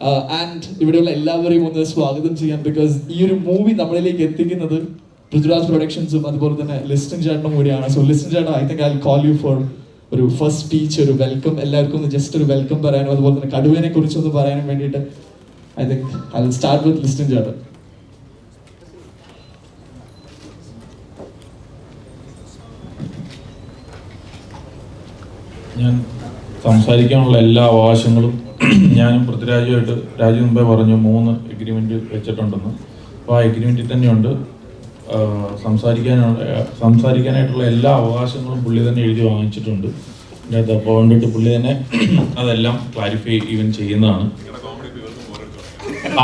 And ഇവിടെയുള്ള എല്ലാവരെയും ഒന്ന് സ്വാഗതം ചെയ്യാം. ബിക്കോസ് ഈ ഒരു മൂവി നമ്മളിലേക്ക് എത്തിക്കുന്നത് പൃഥ്വിരാജ് പ്രൊഡക്ഷൻസും അതുപോലെ തന്നെ ലിസ്റ്റിൻ ചേട്ടനും കൂടിയാണ്. സോ ലിസ്റ്റിൻ ചേട്ടൻ, I think I will call you for ഒരു ഫസ്റ്റ് സ്പീച്ച്, ഒരു വെൽക്കം, എല്ലാവർക്കും ഒന്ന് ജസ്റ്റ് ഒരു വെൽക്കം പറയാനും അതുപോലെ തന്നെ കടുവനെ കുറിച്ചൊന്ന് പറയാനും വേണ്ടിയിട്ട് I think I will start with Listin ചേട്ടൻ. ഞാൻ സംസാരിക്കാനുള്ള എല്ലാ അവകാശങ്ങളും ഞാനും പൃഥ്വിരാജുമായിട്ട് രാജു മുമ്പേ പറഞ്ഞു 3 എഗ്രിമെൻ്റ് വെച്ചിട്ടുണ്ടെന്ന്. അപ്പോൾ ആ എഗ്രിമെൻറ്റിൽ തന്നെയുണ്ട് സംസാരിക്കാനായിട്ടുള്ള എല്ലാ അവകാശങ്ങളും പുള്ളി തന്നെ എഴുതി വാങ്ങിച്ചിട്ടുണ്ട് അതിനകത്ത്. അപ്പോൾ കൊണ്ടിട്ട് പുള്ളി തന്നെ അതെല്ലാം ക്ലാരിഫൈ ഈവൻ ചെയ്യുന്നതാണ്.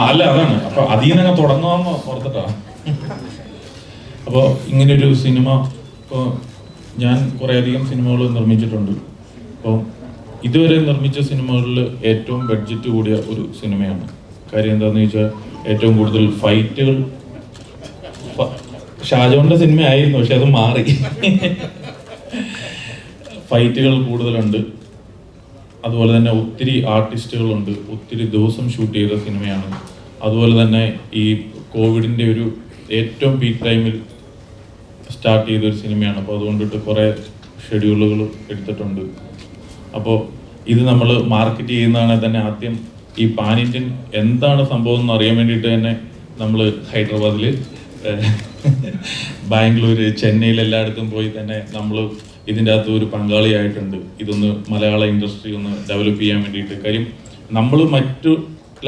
അല്ല, അതാണ്. അപ്പോൾ അതിൽ നിന്നങ്ങ് തുടങ്ങാമെന്ന് ഓർത്തിട്ടാണ്. അപ്പോൾ ഇങ്ങനെയൊരു സിനിമ, ഇപ്പോൾ ഞാൻ കുറേയധികം സിനിമകൾ നിർമ്മിച്ചിട്ടുണ്ട്. അപ്പോൾ ഇതുവരെ നിർമ്മിച്ച സിനിമകളിൽ ഏറ്റവും ബഡ്ജറ്റ് കൂടിയ ഒരു സിനിമയാണ്. കാര്യം എന്താണെന്ന് ചോദിച്ചാൽ ഏറ്റവും കൂടുതൽ ഫൈറ്റുകൾ, ഷാജോന്റെ സിനിമയായിരുന്നു പക്ഷെ അത് മാറി, ഫൈറ്റുകൾ കൂടുതലുണ്ട്. അതുപോലെ തന്നെ ഒത്തിരി ആർട്ടിസ്റ്റുകളുണ്ട്, ഒത്തിരി ദിവസം ഷൂട്ട് ചെയ്ത സിനിമയാണ്. അതുപോലെ തന്നെ ഈ കോവിഡിൻ്റെ ഒരു ഏറ്റവും പീക്ക് ടൈമിൽ സ്റ്റാർട്ട് ചെയ്തൊരു സിനിമയാണ്. അപ്പോൾ അതുകൊണ്ടിട്ട് കുറേ ഷെഡ്യൂളുകൾ എടുത്തിട്ടുണ്ട്. അപ്പോൾ ഇത് നമ്മൾ മാർക്കറ്റ് ചെയ്യുന്നതാണെങ്കിൽ തന്നെ ആദ്യം ഈ പാൻ ഇന്ത്യൻ എന്താണ് സംഭവം എന്ന് അറിയാൻ വേണ്ടിയിട്ട് തന്നെ നമ്മൾ ഹൈദരാബാദിൽ, ബാംഗ്ലൂർ, ചെന്നൈയിൽ എല്ലായിടത്തും പോയി തന്നെ നമ്മൾ ഇതിൻ്റെ അകത്ത് ഒരു പങ്കാളിയായിട്ടുണ്ട്. ഇതൊന്ന് മലയാള ഇൻഡസ്ട്രി ഒന്ന് ഡെവലപ്പ് ചെയ്യാൻ വേണ്ടിയിട്ട്. കാര്യം നമ്മൾ മറ്റു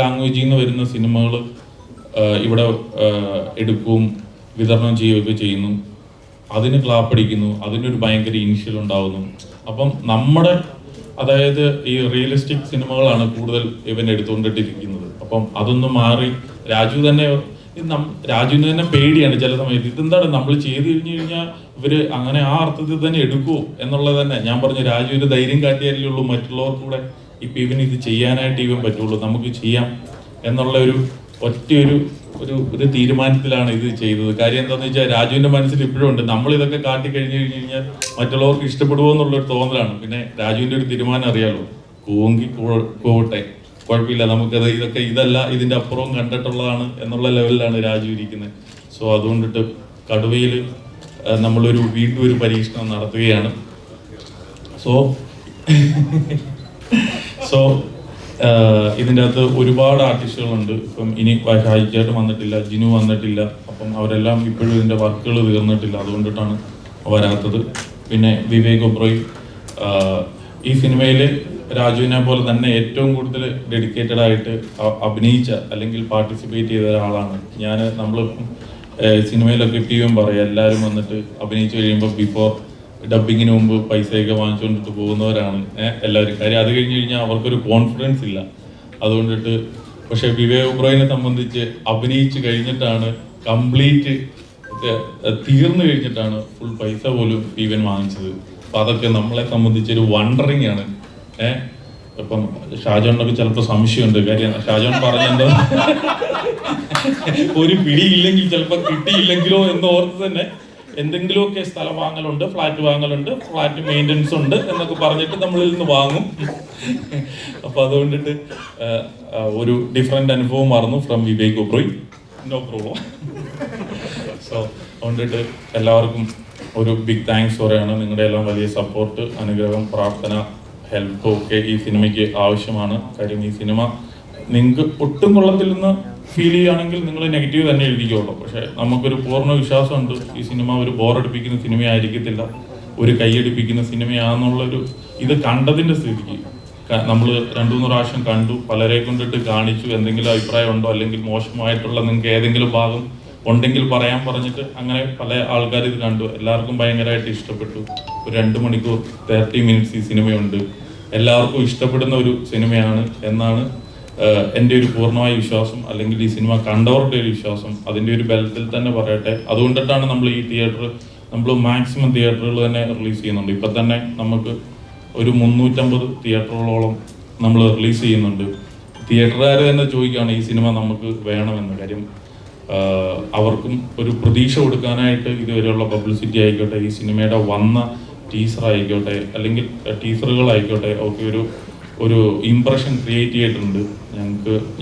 ലാംഗ്വേജിൽ നിന്ന് വരുന്ന സിനിമകൾ ഇവിടെ എടുക്കുകയും വിതരണം ചെയ്യുകയൊക്കെ ചെയ്യുന്നു, അതിന് ക്ലാപ്പടിക്കുന്നു, അതിനൊരു ഭയങ്കര ഇനിഷ്യൽ ഉണ്ടാവുന്നു. അപ്പം നമ്മുടെ, അതായത് ഈ റിയലിസ്റ്റിക് സിനിമകളാണ് കൂടുതൽ ഇവൻ എടുത്തുകൊണ്ടിട്ടിരിക്കുന്നത്. അപ്പം അതൊന്നും മാറി രാജുവിന് തന്നെ പേടിയാണ് ചില സമയത്ത്. ഇതെന്താണ് നമ്മൾ ചെയ്ത് കഴിഞ്ഞാൽ ഇവര് അങ്ങനെ ആ അർത്ഥത്തിൽ തന്നെ എടുക്കുമോ എന്നുള്ളത് തന്നെ. ഞാൻ പറഞ്ഞു, രാജുവിന് ധൈര്യം കാട്ടിയാലേ ഉള്ളൂ മറ്റുള്ളവർക്ക് കൂടെ ഇപ്പം ഇവന് ഇത് ചെയ്യാനായിട്ട് ഇവൻ പറ്റുള്ളൂ, നമുക്ക് ചെയ്യാം എന്നുള്ള ഒരു തീരുമാനത്തിലാണ് ഇത് ചെയ്തത്. കാര്യം എന്താണെന്ന് വെച്ചാൽ രാജുവിന്റെ മനസ്സിൽ ഇപ്പോഴും ഉണ്ട്, നമ്മൾ ഇതൊക്കെ കാട്ടി കഴിഞ്ഞു കഴിഞ്ഞാൽ മറ്റുള്ളവർക്ക് ഇഷ്ടപ്പെടുമോ എന്നുള്ളൊരു തോന്നലാണ്. പിന്നെ രാജുവിന്റെ ഒരു തീരുമാനം അറിയാലോ, കൂവെങ്കിൽ കൂവട്ടെ, കുഴപ്പമില്ല, നമുക്കത് ഇതല്ല ഇതിന്റെ അപ്പുറവും കണ്ടിട്ടുള്ളതാണ് എന്നുള്ള ലെവലിലാണ് രാജു ഇരിക്കുന്നത്. സോ അതുകൊണ്ടിട്ട് കടുവയിൽ നമ്മളൊരു വീണ്ടും ഒരു പരീക്ഷണം നടത്തുകയാണ്. സോ ഇതിൻ്റെ അകത്ത് ഒരുപാട് ആർട്ടിസ്റ്റുകളുണ്ട്. ഇപ്പം ഇനി ഷാജി ചേട്ടൻ വന്നിട്ടില്ല, ജിനു വന്നിട്ടില്ല. അപ്പം അവരെല്ലാം ഇപ്പോഴും ഇതിൻ്റെ വർക്കുകൾ തീർന്നിട്ടില്ല, അതുകൊണ്ടിട്ടാണ് വരാത്തത്. പിന്നെ വിവേക് ഒബ്രോയ് ഈ സിനിമയിൽ രാജുവിനെ പോലെ തന്നെ ഏറ്റവും കൂടുതൽ ഡെഡിക്കേറ്റഡ് ആയിട്ട് അഭിനയിച്ച അല്ലെങ്കിൽ പാർട്ടിസിപ്പേറ്റ് ചെയ്ത ഒരാളാണ് ഞാൻ. നമ്മൾ സിനിമയിലൊക്കെ ഇപ്പം പറയാം, എല്ലാവരും വന്നിട്ട് അഭിനയിച്ച് കഴിയുമ്പോൾ ബിഫോർ ഡബിങ്ങിന് മുമ്പ് പൈസയൊക്കെ വാങ്ങിച്ചുകൊണ്ടിട്ട് പോകുന്നവരാണ് എല്ലാവരും. കാര്യം അത് കഴിഞ്ഞ് കഴിഞ്ഞാൽ അവർക്കൊരു കോൺഫിഡൻസ് ഇല്ല, അതുകൊണ്ടിട്ട്. പക്ഷെ വിവേക് ഒബ്രോയിനെ സംബന്ധിച്ച് അഭിനയിച്ച് കഴിഞ്ഞിട്ടാണ് കംപ്ലീറ്റ് തീർന്നു കഴിഞ്ഞിട്ടാണ് ഫുൾ പൈസ പോലും ഇവൻ വാങ്ങിച്ചത്. അപ്പം അതൊക്കെ നമ്മളെ സംബന്ധിച്ചൊരു വണ്ടറിങ് ആണ്. ഇപ്പം ഷാജോണിനൊക്കെ ചിലപ്പോൾ സംശയമുണ്ട്. കാര്യം ഷാജോൺ പറഞ്ഞെന്തോ ഒരു പിടിയില്ലെങ്കിൽ ചിലപ്പോൾ കിട്ടിയില്ലെങ്കിലോ എന്ന് ഓർത്ത് തന്നെ എന്തെങ്കിലുമൊക്കെ സ്ഥലം വാങ്ങലുണ്ട്, ഫ്ലാറ്റ് വാങ്ങലുണ്ട്, ഫ്ലാറ്റ് മെയിൻ്റനൻസ് ഉണ്ട് എന്നൊക്കെ പറഞ്ഞിട്ട് നമ്മളിൽ നിന്ന് വാങ്ങും. അപ്പം അതുകൊണ്ടിട്ട് ഒരു ഡിഫറെൻ്റ് അനുഭവമായിരുന്നു from Vivek Oberoi. No problem. So അതുകൊണ്ടിട്ട് എല്ലാവർക്കും ഒരു ബിഗ് താങ്ക്സ് പറയാണ്. നിങ്ങളുടെ എല്ലാം വലിയ സപ്പോർട്ട്, അനുഗ്രഹം, പ്രാർത്ഥന, ഹെൽപ്പ് ഒക്കെ ഈ സിനിമയ്ക്ക് ആവശ്യമാണ്. കാര്യം ഈ സിനിമ നിങ്ങൾക്ക് ഒട്ടും കൊള്ളത്തില്ലെന്ന് ഫീൽ ചെയ്യുകയാണെങ്കിൽ നിങ്ങൾ നെഗറ്റീവ് തന്നെ എഴുതിക്കുള്ളൂ. പക്ഷേ നമുക്കൊരു പൂർണ്ണ വിശ്വാസമുണ്ട് ഈ സിനിമ ഒരു ബോറടിപ്പിക്കുന്ന സിനിമയായിരിക്കത്തില്ല, ഒരു കൈയടിപ്പിക്കുന്ന സിനിമയാണെന്നുള്ളൊരു ഇത് കണ്ടതിൻ്റെ സ്ഥിതിക്ക് നമ്മൾ 2-3 പ്രാവശ്യം കണ്ടു, പലരെ കൊണ്ടിട്ട് കാണിച്ചു, എന്തെങ്കിലും അഭിപ്രായം ഉണ്ടോ അല്ലെങ്കിൽ മോശമായിട്ടുള്ള നിങ്ങൾക്ക് ഏതെങ്കിലും ഭാഗം ഉണ്ടെങ്കിൽ പറയാൻ പറഞ്ഞിട്ട് അങ്ങനെ പല ആൾക്കാർ ഇത് കണ്ടു. എല്ലാവർക്കും ഭയങ്കരമായിട്ട് ഇഷ്ടപ്പെട്ടു. ഒരു 2 മണിക്കൂർ 30 മിനിറ്റ്സ് ഈ സിനിമയുണ്ട്. എല്ലാവർക്കും ഇഷ്ടപ്പെടുന്ന ഒരു സിനിമയാണ് എന്നാണ് എൻ്റെ ഒരു പൂർണ്ണമായ വിശ്വാസം, അല്ലെങ്കിൽ ഈ സിനിമ കണ്ടവരുടെ ഒരു വിശ്വാസം. അതിൻ്റെ ഒരു ബലത്തിൽ തന്നെ പറയട്ടെ. അതുകൊണ്ടിട്ടാണ് നമ്മൾ ഈ നമ്മൾ മാക്സിമം തിയേറ്ററുകൾ തന്നെ റിലീസ് ചെയ്യുന്നുണ്ട്. ഇപ്പം തന്നെ നമുക്ക് ഒരു 350 തിയേറ്ററുകളോളം നമ്മൾ റിലീസ് ചെയ്യുന്നുണ്ട്. തിയേറ്ററുകാർ തന്നെ ചോദിക്കുകയാണ് ഈ സിനിമ നമുക്ക് വേണമെന്ന്. കാര്യം അവർക്കും ഒരു പ്രതീക്ഷ കൊടുക്കാനായിട്ട് ഇതുവരെയുള്ള പബ്ലിസിറ്റി ആയിക്കോട്ടെ, ഈ സിനിമയുടെ വന്ന ടീസർ ആയിക്കോട്ടെ അല്ലെങ്കിൽ ടീസറുകളായിക്കോട്ടെ, ഒക്കെ ഒരു ഇംപ്രഷൻ ക്രിയേറ്റ് ചെയ്തിട്ടുണ്ട്.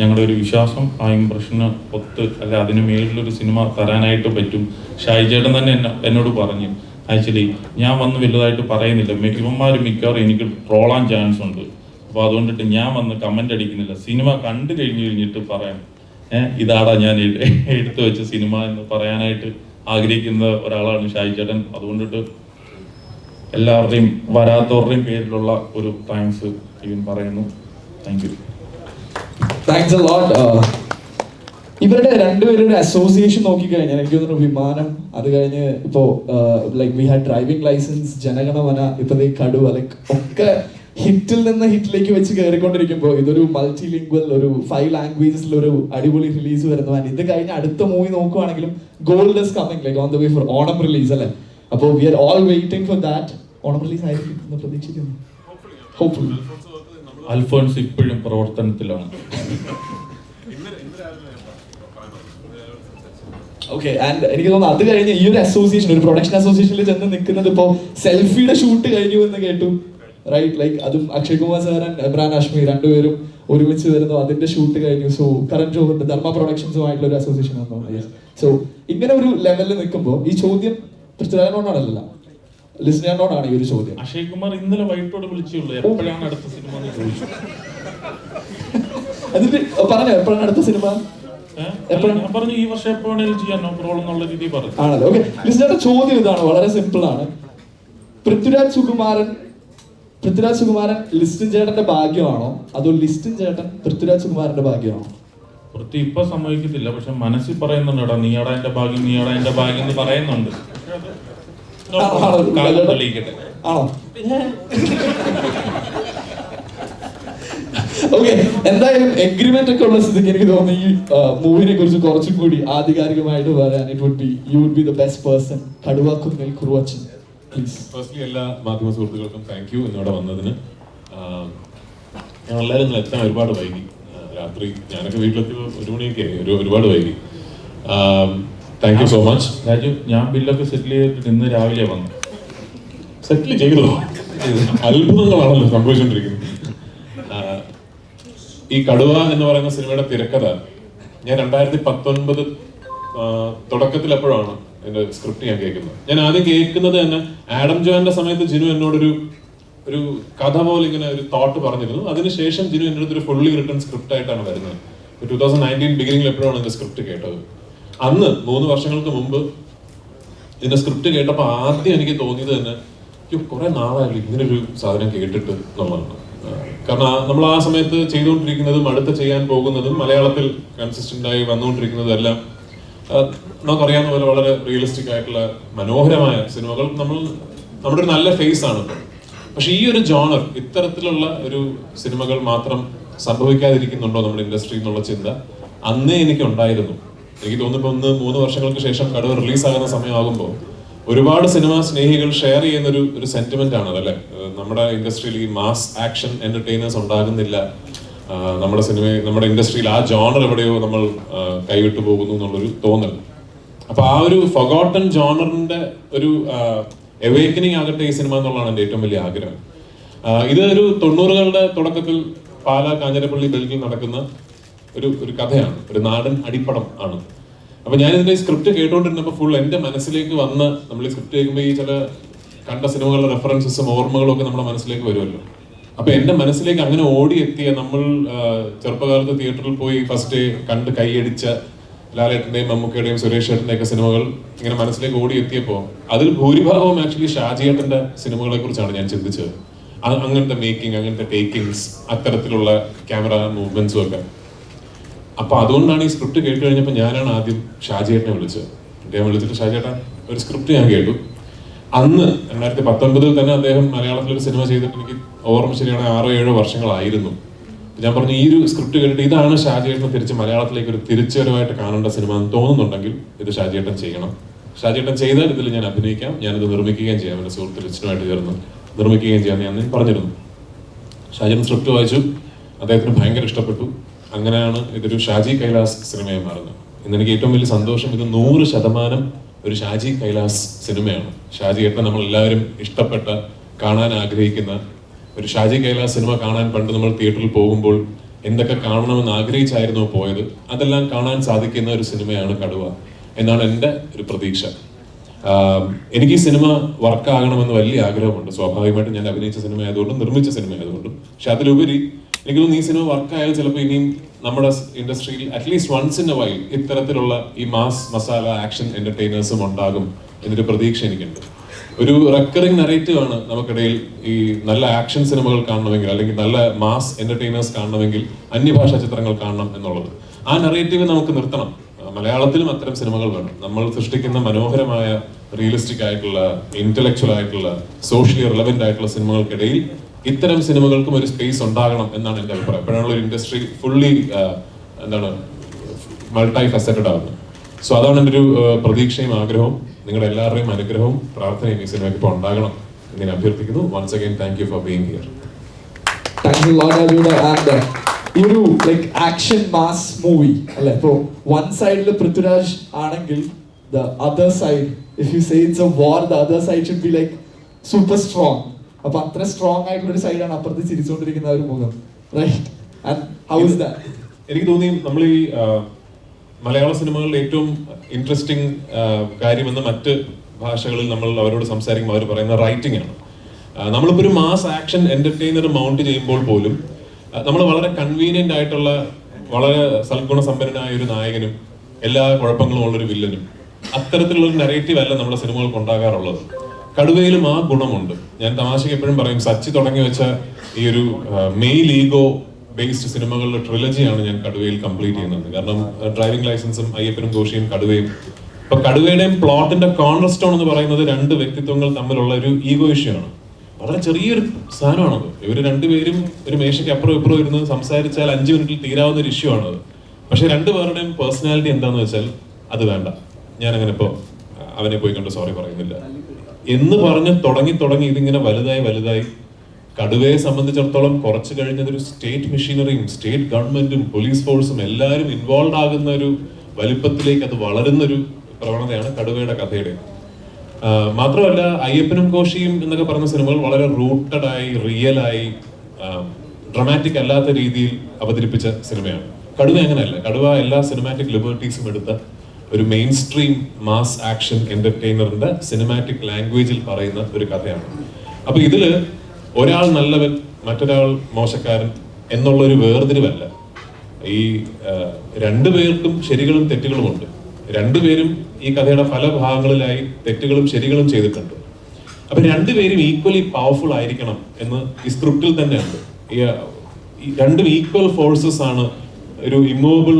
ഞങ്ങളുടെ ഒരു വിശ്വാസം ആ ഇംപ്രഷന് ഒത്ത് അല്ല അതിന് മേളിലൊരു സിനിമ തരാനായിട്ട് പറ്റും. ഷാജി ചേട്ടൻ തന്നെ എന്നോട് പറഞ്ഞു, ആക്ച്വലി ഞാൻ വന്ന് വലുതായിട്ട് പറയുന്നില്ല, ഇവന്മാർ മിക്കവാറും എനിക്ക് ട്രോളാൻ ചാൻസ് ഉണ്ട്, അപ്പോൾ അതുകൊണ്ടിട്ട് ഞാൻ വന്ന് കമൻ്റ് അടിക്കുന്നില്ല, സിനിമ കണ്ടു കഴിഞ്ഞിട്ട് പറയാം, ഇതാടാ ഞാൻ എടുത്തു വെച്ച സിനിമ എന്ന് പറയാനായിട്ട് ആഗ്രഹിക്കുന്ന ഒരാളാണ് ഷാജി ചേട്ടൻ. അതുകൊണ്ടിട്ട് എല്ലാവരുടെയും വരാത്തവരുടെയും പേരിലുള്ള ഒരു താങ്ക്സ് ഇവൻ പറയുന്നു. Thank you. Thanks a lot. ഇവരുടെ രണ്ടുപേരുടെ അസോസിയേഷൻ നോക്കിക്കഴിഞ്ഞാൽ എനിക്ക് തോന്നുന്നു വിമാനം, അത് കഴിഞ്ഞ് ഇപ്പോൾ like we had driving licence, Janaganamana, ഇപ്പൊ കടുവ, ലൈക്ക് ഒക്കെ ഹിറ്റിൽ നിന്ന് ഹിറ്റിലേക്ക് വെച്ച് കയറിക്കൊണ്ടിരിക്കുമ്പോൾ ഇതൊരു മൾട്ടി ലിംഗ്വൽ ഒരു 5 ലാംഗ്വേജസിൽ ഒരു അടിപൊളി റിലീസ് വരുന്നു. ആൻഡ് ഇത് കഴിഞ്ഞ് അടുത്ത മൂവി നോക്കുവാണെങ്കിലും Gold is coming like on the way for Onam release അല്ലേ. അപ്പോൾ we are all waiting for that. Onam release ആയിരിക്കും എന്ന് പ്രതീക്ഷിക്കുന്നു. ഹോപ്പ്ഫുള്ളി. അൽഫോൺസ് ഇപ്പോഴും പ്രവർത്തനത്തിലാണ്. ഓക്കെ. ആൻഡ് എനിക്ക് തോന്നുന്നു അത് കഴിഞ്ഞ് ഈ ഒരു അസോസിയേഷൻ, ഒരു പ്രൊഡക്ഷൻ അസോസിയേഷനിൽ ചെന്ന് നിൽക്കുന്നത് ഇപ്പോൾ സെൽഫിയുടെ ഷൂട്ട് കഴിഞ്ഞു എന്ന് കേട്ടു, റൈറ്റ്? ലൈക്ക് അതും അക്ഷയ് കുമാർ സാർ ആൻഡ് അബ്രാൻ അഷ്മി രണ്ടുപേരും ഒരുമിച്ച് വരുന്നു, അതിന്റെ ഷൂട്ട് കഴിഞ്ഞു. സോ കരൺ ജോഹറിന്റെ ധർമ്മ പ്രൊഡക്ഷൻസുമായിട്ടുള്ള ഒരു അസോസിയേഷൻ വന്നു. സോ ഇങ്ങനെ ഒരു ലെവലിൽ നിൽക്കുമ്പോൾ ഈ ചോദ്യം പൃഥ്വിരാജിനോടാണല്ല, ലിസ്റ്റിനോടാണ് ഈ ഒരു ചോദ്യം. അക്ഷയ് കുമാർ ഇന്നലെ വൈകിട്ടോട് വിളിച്ചുള്ളൂ, എപ്പോഴാണ് അടുത്ത സിനിമ എന്ന് ചോദിച്ചു. അതിന്റെ പറഞ്ഞോ എപ്പോഴാണ് അടുത്ത സിനിമ? ഞാൻ പറഞ്ഞു ഈ വർഷം എപ്പോ വേണേലും ചെയ്യാൻ നോ പ്രോബ്ലം എന്നുള്ള രീതി പറഞ്ഞു. ആണല്ലോ. ഓക്കെ. ലിസ്റ്റിന്റെ ചോദ്യം ഇതാണ്, വളരെ സിമ്പിൾ ആണ്. പൃഥ്വിരാജ് സുകുമാരൻ ലിസ്റ്റിൻ ചേട്ടന്റെ ഭാഗ്യമാണോ അതോ ലിസ്റ്റിൻ ചേട്ടൻ പൃഥ്വിരാജ് സുകുമാരന്റെ ഭാഗ്യമാണോ? പൃഥ്വി ഇപ്പൊ സമ്മതിക്കത്തില്ല, പക്ഷെ മനസ്സിൽ പറയുന്നുണ്ട്, എടാ നീയാടാ എന്റെ ഭാഗ്യം, നീയാടാ എന്റെ ഭാഗ്യം എന്ന് പറയുന്നുണ്ട്. ആണോ? ഓക്കെ. എന്തായാലും എഗ്രിമെന്റ് ഒക്കെ ഉള്ള സ്ഥിതിക്ക് എനിക്ക് തോന്നുന്നു ഈ മൂവിനെ കുറിച്ച് കുറച്ചും കൂടി ആധികാരികമായിട്ട് പറയാൻ you would be the best person. Kaduva Kunnil Kuruvachan, please. Firstly എല്ലാ മാധ്യമ സുഹൃത്തുക്കൾക്കും താങ്ക് യു എന്നോട് വന്നതിന്. ഞങ്ങൾ എല്ലാവരും എത്താൻ ഒരുപാട് വൈകി, രാത്രി ഞാനൊക്കെ വീട്ടിലെത്തിയപ്പോൾ 1 മണിയൊക്കെ ആയി, ഒരുപാട് വൈകി. Thank you so much. Raju, ഞാൻ ബില്ലൊക്കെ സെറ്റിൽ ചെയ്തിട്ട് ഇന്ന് രാവിലെ വന്നു. സെറ്റിൽ ചെയ്തോ? അത്ഭുതങ്ങളാണല്ലോ സംഭവിച്ചുകൊണ്ടിരിക്കുന്നത്. ഈ കടുവ എന്ന് പറയുന്ന സിനിമയുടെ തിരക്കഥ ഞാൻ 2019 തുടക്കത്തിൽ എപ്പോഴാണ് എൻ്റെ സ്ക്രിപ്റ്റ് ഞാൻ കേൾക്കുന്നത്. ഞാൻ ആദ്യം കേൾക്കുന്നത് തന്നെ ആഡം ജോന്റെ സമയത്ത് ജിനു എന്നോടൊരു കഥ പോലെ ഇങ്ങനെ ഒരു തോട്ട് പറഞ്ഞിരുന്നു. അതിനുശേഷം ജിനു എൻ്റെ അടുത്തൊരു ഫുള്ളി റിട്ടൺ സ്ക്രിപ്റ്റ് ആയിട്ടാണ് വരുന്നത്. 2019 ബിഗിനിങ്ങിൽ എപ്പോഴാണ് എൻ്റെ സ്ക്രിപ്റ്റ് കേട്ടത്. അന്ന് 3 വർഷങ്ങൾക്ക് മുമ്പ് ഇതിന്റെ സ്ക്രിപ്റ്റ് കേട്ടപ്പോൾ ആദ്യം എനിക്ക് തോന്നിയത് തന്നെ കുറെ നാളായില്ല ഇങ്ങനൊരു സാധനം കേട്ടിട്ട് എന്നുള്ളതാണ്. കാരണം നമ്മൾ ആ സമയത്ത് ചെയ്തുകൊണ്ടിരിക്കുന്നതും അടുത്ത ചെയ്യാൻ പോകുന്നതും മലയാളത്തിൽ കൺസിസ്റ്റന്റ് ആയി വന്നുകൊണ്ടിരിക്കുന്നതും എല്ലാം നമുക്കറിയാവുന്ന പോലെ വളരെ റിയലിസ്റ്റിക് ആയിട്ടുള്ള മനോഹരമായ സിനിമകൾ നമ്മുടെ ഒരു നല്ല ഫേസ് ആണ്. പക്ഷെ ഈ ഒരു ജോണർ, ഇത്തരത്തിലുള്ള ഒരു സിനിമകൾ മാത്രം സംഭവിക്കാതിരിക്കുന്നുണ്ടോ നമ്മുടെ ഇൻഡസ്ട്രി എന്നുള്ള ചിന്ത അന്നേ എനിക്ക് ഉണ്ടായിരുന്നു. എനിക്ക് തോന്നുന്നു 3 വർഷങ്ങൾക്ക് ശേഷം കടുവ റിലീസാകുന്ന സമയമാകുമ്പോൾ ഒരുപാട് സിനിമാ സ്നേഹികൾ ഷെയർ ചെയ്യുന്ന ഒരു സെന്റിമെന്റ് ആണ് അതല്ലേ. നമ്മുടെ ഇൻഡസ്ട്രിയിൽ ഈ മാസ് ആക്ഷൻ എന്റർടൈനേഴ്സ് ഉണ്ടാകുന്നില്ല, നമ്മുടെ ഇൻഡസ്ട്രിയിൽ ആ ജോണർ എവിടെയോ നമ്മൾ കൈവിട്ടു പോകുന്നു എന്നുള്ളൊരു തോന്നൽ. അപ്പൊ ആ ഒരു ഫൊഗോട്ടൺ ജോണറിന്റെ ഒരു അവേക്കനിങ് ആകട്ടെ ഈ സിനിമ എന്നുള്ളതാണ് എൻ്റെ ഏറ്റവും വലിയ ആഗ്രഹം. ഇത് ഒരു 90കളുടെ തുടക്കത്തിൽ പാലാ കാഞ്ഞിരപ്പള്ളി ബെൽജിൽ നടക്കുന്ന ഒരു കഥയാണ്, ഒരു നാടൻ അടിപ്പടം ആണ്. അപ്പൊ ഞാൻ ഇതിന്റെ സ്ക്രിപ്റ്റ് കേട്ടുകൊണ്ടിരുന്നപ്പോൾ ഫുൾ എന്റെ മനസ്സിലേക്ക് വന്ന്, നമ്മൾ ഈ സ്ക്രിപ്റ്റ് കേൾക്കുമ്പോൾ ഈ ചില കണ്ട സിനിമകളുടെ റെഫറൻസസും ഓർമ്മകളും ഒക്കെ നമ്മുടെ മനസ്സിലേക്ക് വരുമല്ലോ. അപ്പൊ എന്റെ മനസ്സിലേക്ക് അങ്ങനെ ഓടിയെത്തിയ, നമ്മൾ ചെറുപ്പകാലത്ത് തിയേറ്ററിൽ പോയി ഫസ്റ്റ് കണ്ട് കൈയടിച്ച ലാലേട്ടന്റെയും മമ്മൂക്കയുടെയും സുരേഷ് ചേട്ടന്റെ ഒക്കെ സിനിമകൾ ഇങ്ങനെ മനസ്സിലേക്ക് ഓടിയെത്തിയപ്പോൾ അതിൽ ഭൂരിഭാഗവും ആക്ച്വലി ഷാജിയേട്ടന്റെ സിനിമകളെ കുറിച്ചാണ് ഞാൻ ചിന്തിച്ചത്. അങ്ങനത്തെ മേക്കിംഗ്, അങ്ങനത്തെ ടേക്കിങ്സ്, അത്തരത്തിലുള്ള ക്യാമറ മൂവ്മെന്റ്സും ഒക്കെ. അപ്പൊ അതുകൊണ്ടാണ് ഈ സ്ക്രിപ്റ്റ് കേട്ട് കഴിഞ്ഞപ്പോൾ ഞാനാണ് ആദ്യം ഷാജിയേട്ടനെ വിളിച്ചത്. അദ്ദേഹം വിളിച്ചിട്ട്, ഷാജിയേട്ടൻ ഒരു സ്ക്രിപ്റ്റ് ഞാൻ കേട്ടു. അന്ന് 2019 തന്നെ അദ്ദേഹം മലയാളത്തിൽ ഒരു സിനിമ ചെയ്തിട്ട് എനിക്ക് ഓർമ്മ ശരിയാണ് 6-7 വർഷങ്ങളായിരുന്നു. ഞാൻ പറഞ്ഞു, ഈ ഒരു സ്ക്രിപ്റ്റ് കേട്ടിട്ട് ഇതാണ് ഷാജിയേട്ടനെ തിരിച്ച് മലയാളത്തിലേക്ക് ഒരു തിരിച്ചുവരവായിട്ട് കാണേണ്ട സിനിമ എന്ന് തോന്നുന്നുണ്ടെങ്കിൽ ഇത് ഷാജിയേട്ടൻ ചെയ്യണം. ഷാജിയേട്ടൻ ചെയ്താൽ ഇതിൽ ഞാൻ അഭിനയിക്കാം, ഞാനിത് നിർമ്മിക്കുകയും ചെയ്യാം, എൻ്റെ സുഹൃത്ത് ലിസ്റ്റിനുമായിട്ട് ചേർന്ന് നിർമ്മിക്കുകയും ചെയ്യാമെന്ന് ഞാൻ പറഞ്ഞിരുന്നു. ഷാജിയേട്ടൻ സ്ക്രിപ്റ്റ് വായിച്ചു, അദ്ദേഹത്തിന് ഭയങ്കര ഇഷ്ടപ്പെട്ടു. അങ്ങനെയാണ് ഇതൊരു ഷാജി കൈലാസ് സിനിമയായി മാറുന്നത്. ഇന്ന് എനിക്ക് ഏറ്റവും വലിയ സന്തോഷം, ഇത് 100% ഒരു ഷാജി കൈലാസ് സിനിമയാണ്. ഷാജിയേട്ടൻ നമ്മൾ എല്ലാവരും ഇഷ്ടപ്പെട്ട, കാണാൻ ആഗ്രഹിക്കുന്ന ഒരു ഷാജി കൈലാസ് സിനിമ കാണാൻ പണ്ട് നമ്മൾ തിയേറ്ററിൽ പോകുമ്പോൾ എന്തൊക്കെ കാണണമെന്ന് ആഗ്രഹിച്ചായിരുന്നു പോയത്, അതെല്ലാം കാണാൻ സാധിക്കുന്ന ഒരു സിനിമയാണ് കടുവ എന്നാണ് എൻ്റെ ഒരു പ്രതീക്ഷ. എനിക്ക് ഈ സിനിമ വർക്കാകണമെന്ന് വലിയ ആഗ്രഹമുണ്ട്. സ്വാഭാവികമായിട്ടും ഞാൻ അഭിനയിച്ച സിനിമ ആയതുകൊണ്ടും നിർമ്മിച്ച സിനിമ ആയതുകൊണ്ടും. പക്ഷെ അതിലുപരി എനിക്ക് തോന്നുന്നു ഈ സിനിമ വർക്കായാൽ ചിലപ്പോൾ ഇനിയും നമ്മുടെ ഇൻഡസ്ട്രിയിൽ at least once in a while ഇത്തരത്തിലുള്ള ഈ മാസ് മസാല ആക്ഷൻ എന്റർടൈനേഴ്സും ഉണ്ടാകും എന്നൊരു പ്രതീക്ഷ എനിക്കുണ്ട്. ഒരു റെക്കറിംഗ് നറേറ്റീവ് ആണ് നമുക്കിടയിൽ. ഈ നല്ല ആക്ഷൻ സിനിമകൾ കാണണമെങ്കിൽ അല്ലെങ്കിൽ നല്ല മാസ് എന്റർടൈനേഴ്സ് കാണണമെങ്കിൽ അന്യഭാഷാ ചിത്രങ്ങൾ കാണണം എന്നുള്ളത്. ആ നറേറ്റീവ് നമുക്ക് നിർത്തണം. മലയാളത്തിലും അത്തരം സിനിമകൾ വേണം. നമ്മൾ സൃഷ്ടിക്കുന്ന മനോഹരമായ റിയലിസ്റ്റിക് ആയിട്ടുള്ള ഇന്റലക്ച്വൽ ആയിട്ടുള്ള സോഷ്യലി റിലവന്റ് ആയിട്ടുള്ള സിനിമകൾക്കിടയിൽ ഇത്തരം സിനിമകൾക്കും ഒരു സ്പേസ് ഉണ്ടാകണം എന്നാണ് എൻ്റെ അഭിപ്രായം. അപ്പോഴാണ് ഒരു ഇൻഡസ്ട്രി ഫുള്ളി മൾട്ടി ഫെസറ്റഡ് ആകുന്നത്. സോ അതാണ് എൻ്റെ ഒരു പ്രതീക്ഷയും ആഗ്രഹവും. നിങ്ങളുടെ എല്ലാവരുടെയും അനുഗ്രഹവും പ്രാർത്ഥനയും ഈ സിനിമയ്ക്ക് ഇപ്പോൾ ഉണ്ടാകണം എന്ന് ഞാൻ അഭ്യർത്ഥിക്കുന്നു. Once again thank you for being here. Thank you lot അജുടെ. ആൻഡ് ഈ ഒരു ലൈക്ക് ആക്ഷൻ മാസ് മൂവി അല്ലെ, ഇപ്പോൾ വൺ സൈഡിൽ പൃഥ്വിരാജ് ആണെങ്കിൽ the other side if you say it's a war, the other side should be like super strong. അപ്പൊ അത്ര strong ആയിട്ടുള്ള ഒരു സൈഡാണ് അപ്പുറത്ത് ചിരിച്ചുകൊണ്ടിരിക്കുന്ന ഒരു മുഖം, right? And how is that? എനിക്ക് തോന്നി നമ്മൾ ഈ മലയാള സിനിമകളിൽ ഏറ്റവും ഇൻട്രസ്റ്റിംഗ് കാര്യമെന്ന് മറ്റ് ഭാഷകളിൽ നമ്മൾ അവരോട് സംസാരിക്കുമ്പോൾ അവർ പറയുന്ന റൈറ്റിംഗ് ആണ്. നമ്മളിപ്പോൾ ഒരു മാസ് ആക്ഷൻ എന്റർടൈനർ മൗണ്ട് ചെയ്യുമ്പോൾ പോലും നമ്മൾ വളരെ കൺവീനിയന്റ് ആയിട്ടുള്ള വളരെ സൽഗുണ സമ്പന്നനായ ഒരു നായകനും എല്ലാ കുഴപ്പങ്ങളും ഉള്ളൊരു വില്ലനും അത്തരത്തിലുള്ള ഒരു നെറേറ്റീവ് അല്ല നമ്മുടെ സിനിമകൾക്ക് ഉണ്ടാകാറുള്ളത്. കടുവയിലും ആ ഗുണമുണ്ട്. ഞാൻ തമാശയ്ക്ക് എപ്പോഴും പറയും, സച്ചി തുടങ്ങി വെച്ച ഈ ഒരു മെയിൽ ഈഗോ ബേസ്ഡ് സിനിമകളുടെ ട്രിലജിയാണ് ഞാൻ കടുവയിൽ കംപ്ലീറ്റ് ചെയ്യുന്നത്. കാരണം ഡ്രൈവിംഗ് ലൈസൻസും അയ്യപ്പനും ഘോഷിയും കടുവയും. ഇപ്പൊ കടുവയുടെയും പ്ലോട്ടിന്റെ കോർണർ സ്റ്റോൺ എന്ന് പറയുന്നത് രണ്ട് വ്യക്തിത്വങ്ങൾ തമ്മിലുള്ള ഒരു ഈഗോ ഇഷ്യൂ ആണ്. വളരെ ചെറിയൊരു സാധനമാണത്. ഇവർ രണ്ടുപേരും ഒരു മേശയ്ക്ക് അപ്പുറം ഇപ്പുറം ഇരുന്ന് സംസാരിച്ചാൽ 5 മിനിറ്റിൽ തീരാവുന്ന ഒരു ഇഷ്യൂ ആണത്. പക്ഷെ രണ്ടുപേരുടെയും പേഴ്സണാലിറ്റി എന്താന്ന് വെച്ചാൽ അത് വേണ്ട, ഞാൻ അങ്ങനെ ഇപ്പോ അവനെ പോയി കണ്ട് സോറി പറയുന്നില്ല എന്ന് പറഞ്ഞ് തുടങ്ങി ഇതിങ്ങനെ വലുതായി കടുവയെ സംബന്ധിച്ചിടത്തോളം കുറച്ച് കഴിഞ്ഞതൊരു സ്റ്റേറ്റ് മെഷീനറിയും സ്റ്റേറ്റ് ഗവൺമെന്റും പോലീസ് ഫോഴ്സും എല്ലാവരും ഇൻവോൾവ് ആകുന്ന ഒരു വലിപ്പത്തിലേക്ക് അത് വളരുന്നൊരു പ്രവണതയാണ് കടുവയുടെ കഥയുടെ. മാത്രമല്ല അയ്യപ്പനും കോശിയും എന്നൊക്കെ പറഞ്ഞ സിനിമകൾ വളരെ റൂട്ടഡ് ആയി റിയലായി ഡ്രമാറ്റിക് അല്ലാത്ത രീതിയിൽ അവതരിപ്പിച്ച സിനിമയാണ്. കടുവ അങ്ങനെയല്ല. കടുവ എല്ലാ സിനിമാറ്റിക് ലിബർട്ടീസും എടുത്ത ഒരു മെയിൻ സ്ട്രീം മാസ് ആക്ഷൻ എന്റർടൈനറിന്റെ സിനിമാറ്റിക് ലാംഗ്വേജിൽ പറയുന്ന ഒരു കഥയാണ്. അപ്പൊ ഇതില് ഒരാൾ നല്ലവൻ മറ്റൊരാൾ മോശക്കാരൻ എന്നുള്ള ഒരു വേർതിരിവല്ല. ഈ രണ്ടുപേർക്കും ശരികളും തെറ്റുകളും ഉണ്ട്. രണ്ടുപേരും ഈ കഥയുടെ പല ഭാഗങ്ങളിലായി തെറ്റുകളും ശരികളും ചെയ്തിട്ടുണ്ട്. അപ്പൊ രണ്ടുപേരും ഈക്വലി പവർഫുൾ ആയിരിക്കണം എന്ന് ഈ സ്ക്രിപ്റ്റിൽ തന്നെയുണ്ട്. ഈ രണ്ടും ഈക്വൽ ഫോഴ്സസ് ആണ്. ഒരു immovable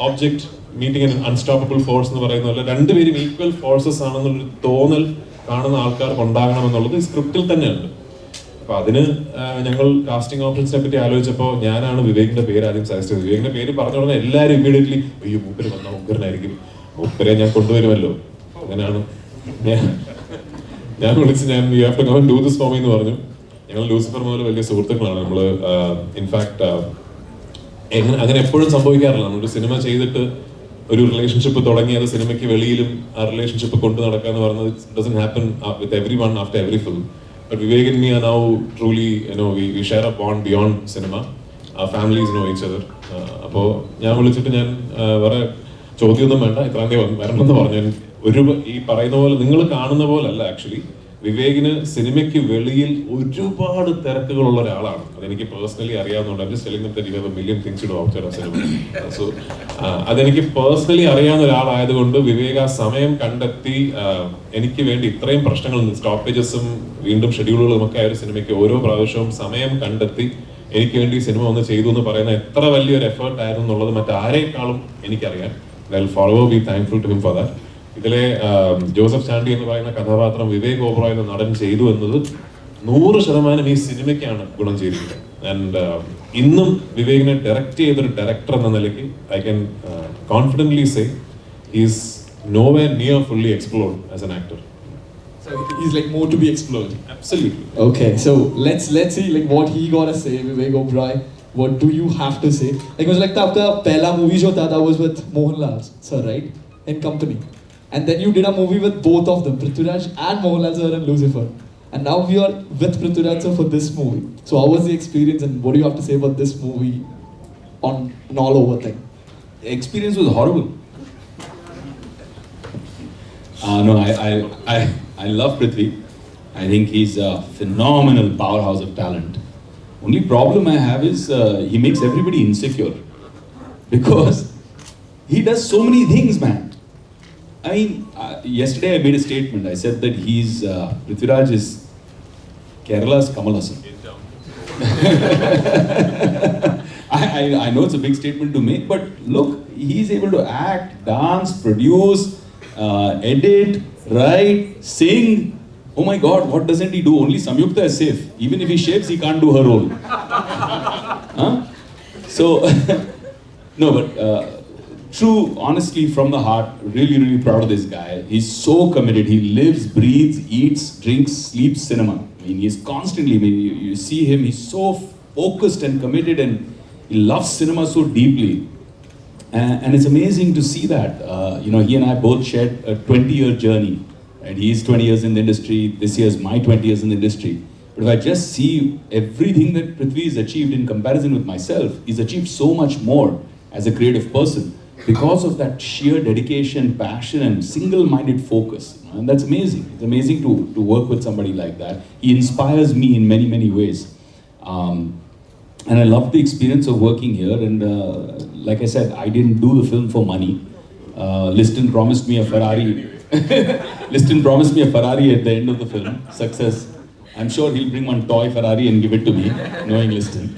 object meeting an unstoppable force എന്ന് പറയുന്ന പോലെ രണ്ടുപേരും ഈക്വൽ ഫോഴ്സസ് ആണെന്നുള്ളൊരു തോന്നൽ കാണുന്ന ആൾക്കാർക്ക് ഉണ്ടാകണം എന്നുള്ളത് ഈ സ്ക്രിപ്റ്റിൽ തന്നെയുണ്ട്. അപ്പൊ അതിന് ഞങ്ങൾ കാസ്റ്റിംഗ് ഓപ്ഷൻസിനെ പറ്റി ആലോചിച്ചപ്പോൾ ഞാനാണ് വിവേകിന്റെ പേര് ആദ്യം സജസ്റ്റ് ചെയ്തത്. വിവേകിന്റെ പേര് പറഞ്ഞ ഉടനെ എല്ലാവരും ഇമ്മീഡിയറ്റ്ലി അയ്യോ മൂപ്പര് വന്നാൽ ഉഗ്രനായിരിക്കും, മൂപ്പരെ ഞാൻ കൊണ്ടുവരുമല്ലോ. അങ്ങനെയാണ് ഞാൻ വിളിച്ച് you have to come and do this for me എന്ന് പറഞ്ഞു. ഞങ്ങൾ ലൂസിഫർ മുതൽ വലിയ സുഹൃത്തുക്കളാണ്. നമ്മള് ഇൻഫാക്ട് അങ്ങനെ എപ്പോഴും സംഭവിക്കാറില്ല. നമ്മളൊരു സിനിമ ചെയ്തിട്ട് ഒരു റിലേഷൻഷിപ്പ് തുടങ്ങി അത് സിനിമയ്ക്ക് വെളിയിലും ആ റിലേഷൻഷിപ്പ് കൊണ്ടു നടക്കുക എന്ന് പറയുന്നത് doesn't happen with every one after every film. But Vivek and me are now truly, we share a bond beyond cinema. Our families know each other. അപ്പോൾ ഞാൻ വിളിച്ചിട്ട് ഞാൻ വേറെ ചോദ്യമൊന്നും വേണ്ട, ഇത്രയും വരണമെന്ന് പറഞ്ഞു. ഈ പറയുന്ന പോലെ നിങ്ങൾ കാണുന്ന പോലെ അല്ല ആക്ച്വലി. വിവേകിന് സിനിമയ്ക്ക് വെളിയിൽ ഒരുപാട് തിരക്കുകളുള്ള ഒരാളാണ്. അതെനിക്ക് പേഴ്സണലി അറിയാവുന്നതുകൊണ്ട് സോ അതെനിക്ക് പേഴ്സണലി അറിയാവുന്ന ഒരാളായതുകൊണ്ട് വിവേക് ആ സമയം കണ്ടെത്തി എനിക്ക് വേണ്ടി ഇത്രയും പ്രശ്നങ്ങൾ സ്റ്റോപ്പേജസും വീണ്ടും ഷെഡ്യൂളുകളും ഒക്കെ ആ ഒരു സിനിമയ്ക്ക് ഓരോ പ്രാവശ്യവും സമയം കണ്ടെത്തി എനിക്ക് വേണ്ടി സിനിമ ഒന്ന് ചെയ്തു എന്ന് പറയുന്ന എത്ര വലിയൊരു എഫേർട്ട് ആയിരുന്നു എന്നുള്ളത് മറ്റാരേക്കാളും എനിക്കറിയാം. I will forever be thankful to him for that. ഇതിലെ ജോസഫ് ചാണ്ടി എന്ന് പറയുന്ന കഥാപാത്രം വിവേക് ഓബ്രോയ് എന്ന നടൻ ചെയ്തു എന്നത് 100% ഈ സിനിമയ്ക്കാണ് ഗുണം ചെയ്തിരിക്കുന്നത്. ആൻഡ് ഇന്നും വിവേകിനെ ഡയറക്റ്റ് ചെയ്തൊരു ഡയറക്ടർ എന്ന നിലയ്ക്ക് I can confidently say is nowhere near fully explored as an actor. So he's like more to be explored. Absolutely. Okay, so let's see like what he gotta say. Vivek Oberoi, what do you have to say? Like it was like आपका पहला movie जो था that was with Mohanlal sir, right? In company. And then you did a movie with both of them, Prithviraj and Mohanlal sir and Lucifer. And now we are with Prithviraj sir for this movie. So how was the experience and what do you have to say about this movie on an all over thing? The experience was horrible. No, I love Prithvi. I think he's a phenomenal powerhouse of talent. Only problem I have is he makes everybody insecure. Because he does so many things, man. I mean, yesterday I made a statement. I said that Prithviraj is Kerala's Kamal Hassan. I know it's a big statement to make, but look, he's able to act, dance, produce, edit, write, sing. Oh my God, what doesn't he do? Only Samyuktha is safe. Even if he shaves, he can't do her role. Huh? So, no, but true, honestly, from the heart, really, really proud of this guy. He's so committed. He lives, breathes, eats, drinks, sleeps cinema. I mean, he's constantly, I mean, you see him, he's so focused and committed and he loves cinema so deeply. And it's amazing to see that. He and I both shared a 20-year journey. And he's 20 years in the industry. This year is my 20 years in the industry. But if I just see everything that Prithvi has achieved in comparison with myself, he's achieved so much more as a creative person because of that sheer dedication, passion, and single-minded focus. And that's amazing. It's amazing to work with somebody like that. He inspires me in many, many ways. And I love the experience of working here. And like I said, I didn't do the film for money. Listin promised me a Ferrari. Listin promised me a Ferrari at the end of the film. Success. I'm sure he'll bring one toy Ferrari and give it to me, knowing Listin.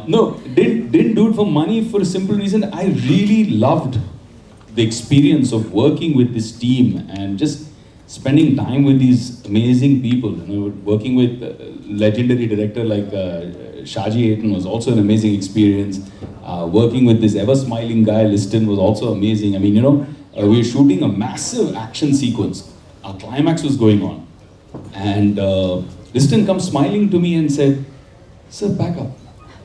No, didn't do it for money for a simple reason. I really loved the experience of working with this team and just spending time with these amazing people. Working with legendary director like Shaji was also an amazing experience. Working with this ever-smiling guy, Listin, was also amazing. I mean, we were shooting a massive action sequence. Our climax was going on. And Listin comes smiling to me and said, "Sir, back up."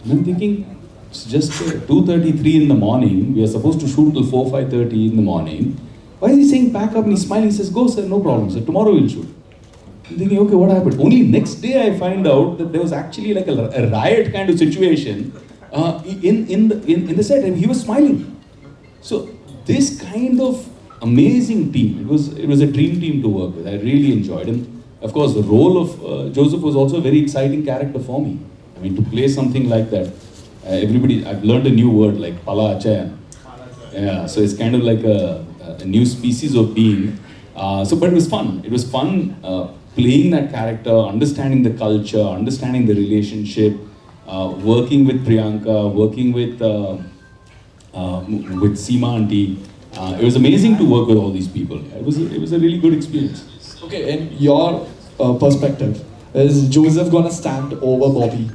And I'm thinking, it's just 2:33 in the morning. We are supposed to shoot till 4-5:30 in the morning. Why is he saying back up? And he's smiling. He says, "Go, sir, no problem, sir. Tomorrow we'll shoot." I'm thinking, okay, what happened? Only next day I find out that there was actually like a riot kind of situation in the set, and he was smiling. So this kind of amazing team, it was a dream team to work with. I really enjoyed it. Of course, the role of Joseph was also a very exciting character for me. I mean, to play something like that, I've learned a new word like pala achayan. Yeah, so it's kind of like a new species of being. But it was fun. It was fun playing that character, understanding the culture, understanding the relationship, working with Priyanka, working with Seema auntie. It was amazing to work with all these people. It was a really good experience. Okay, in your perspective, is Joseph gonna stand over Bobby?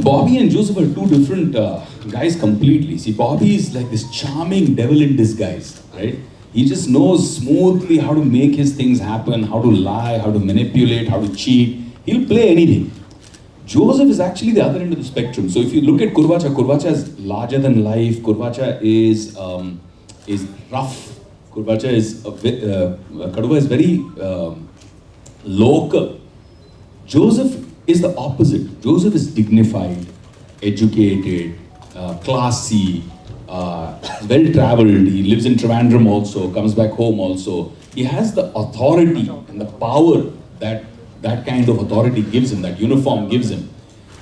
Bobby and Joseph are two different guys completely. See, Bobby is like this charming devil in disguise, right? He just knows smoothly how to make his things happen, how to lie, how to manipulate, how to cheat. He'll play anything. Joseph is actually the other end of the spectrum. So if you look at Kurvacha is larger than life. Kurvacha is rough. Kaduva is very local. Joseph is the opposite. Joseph is dignified, educated, classy, well-traveled. He lives in Trivandrum also, comes back home also. He has the authority and the power that kind of authority gives him, that uniform gives him.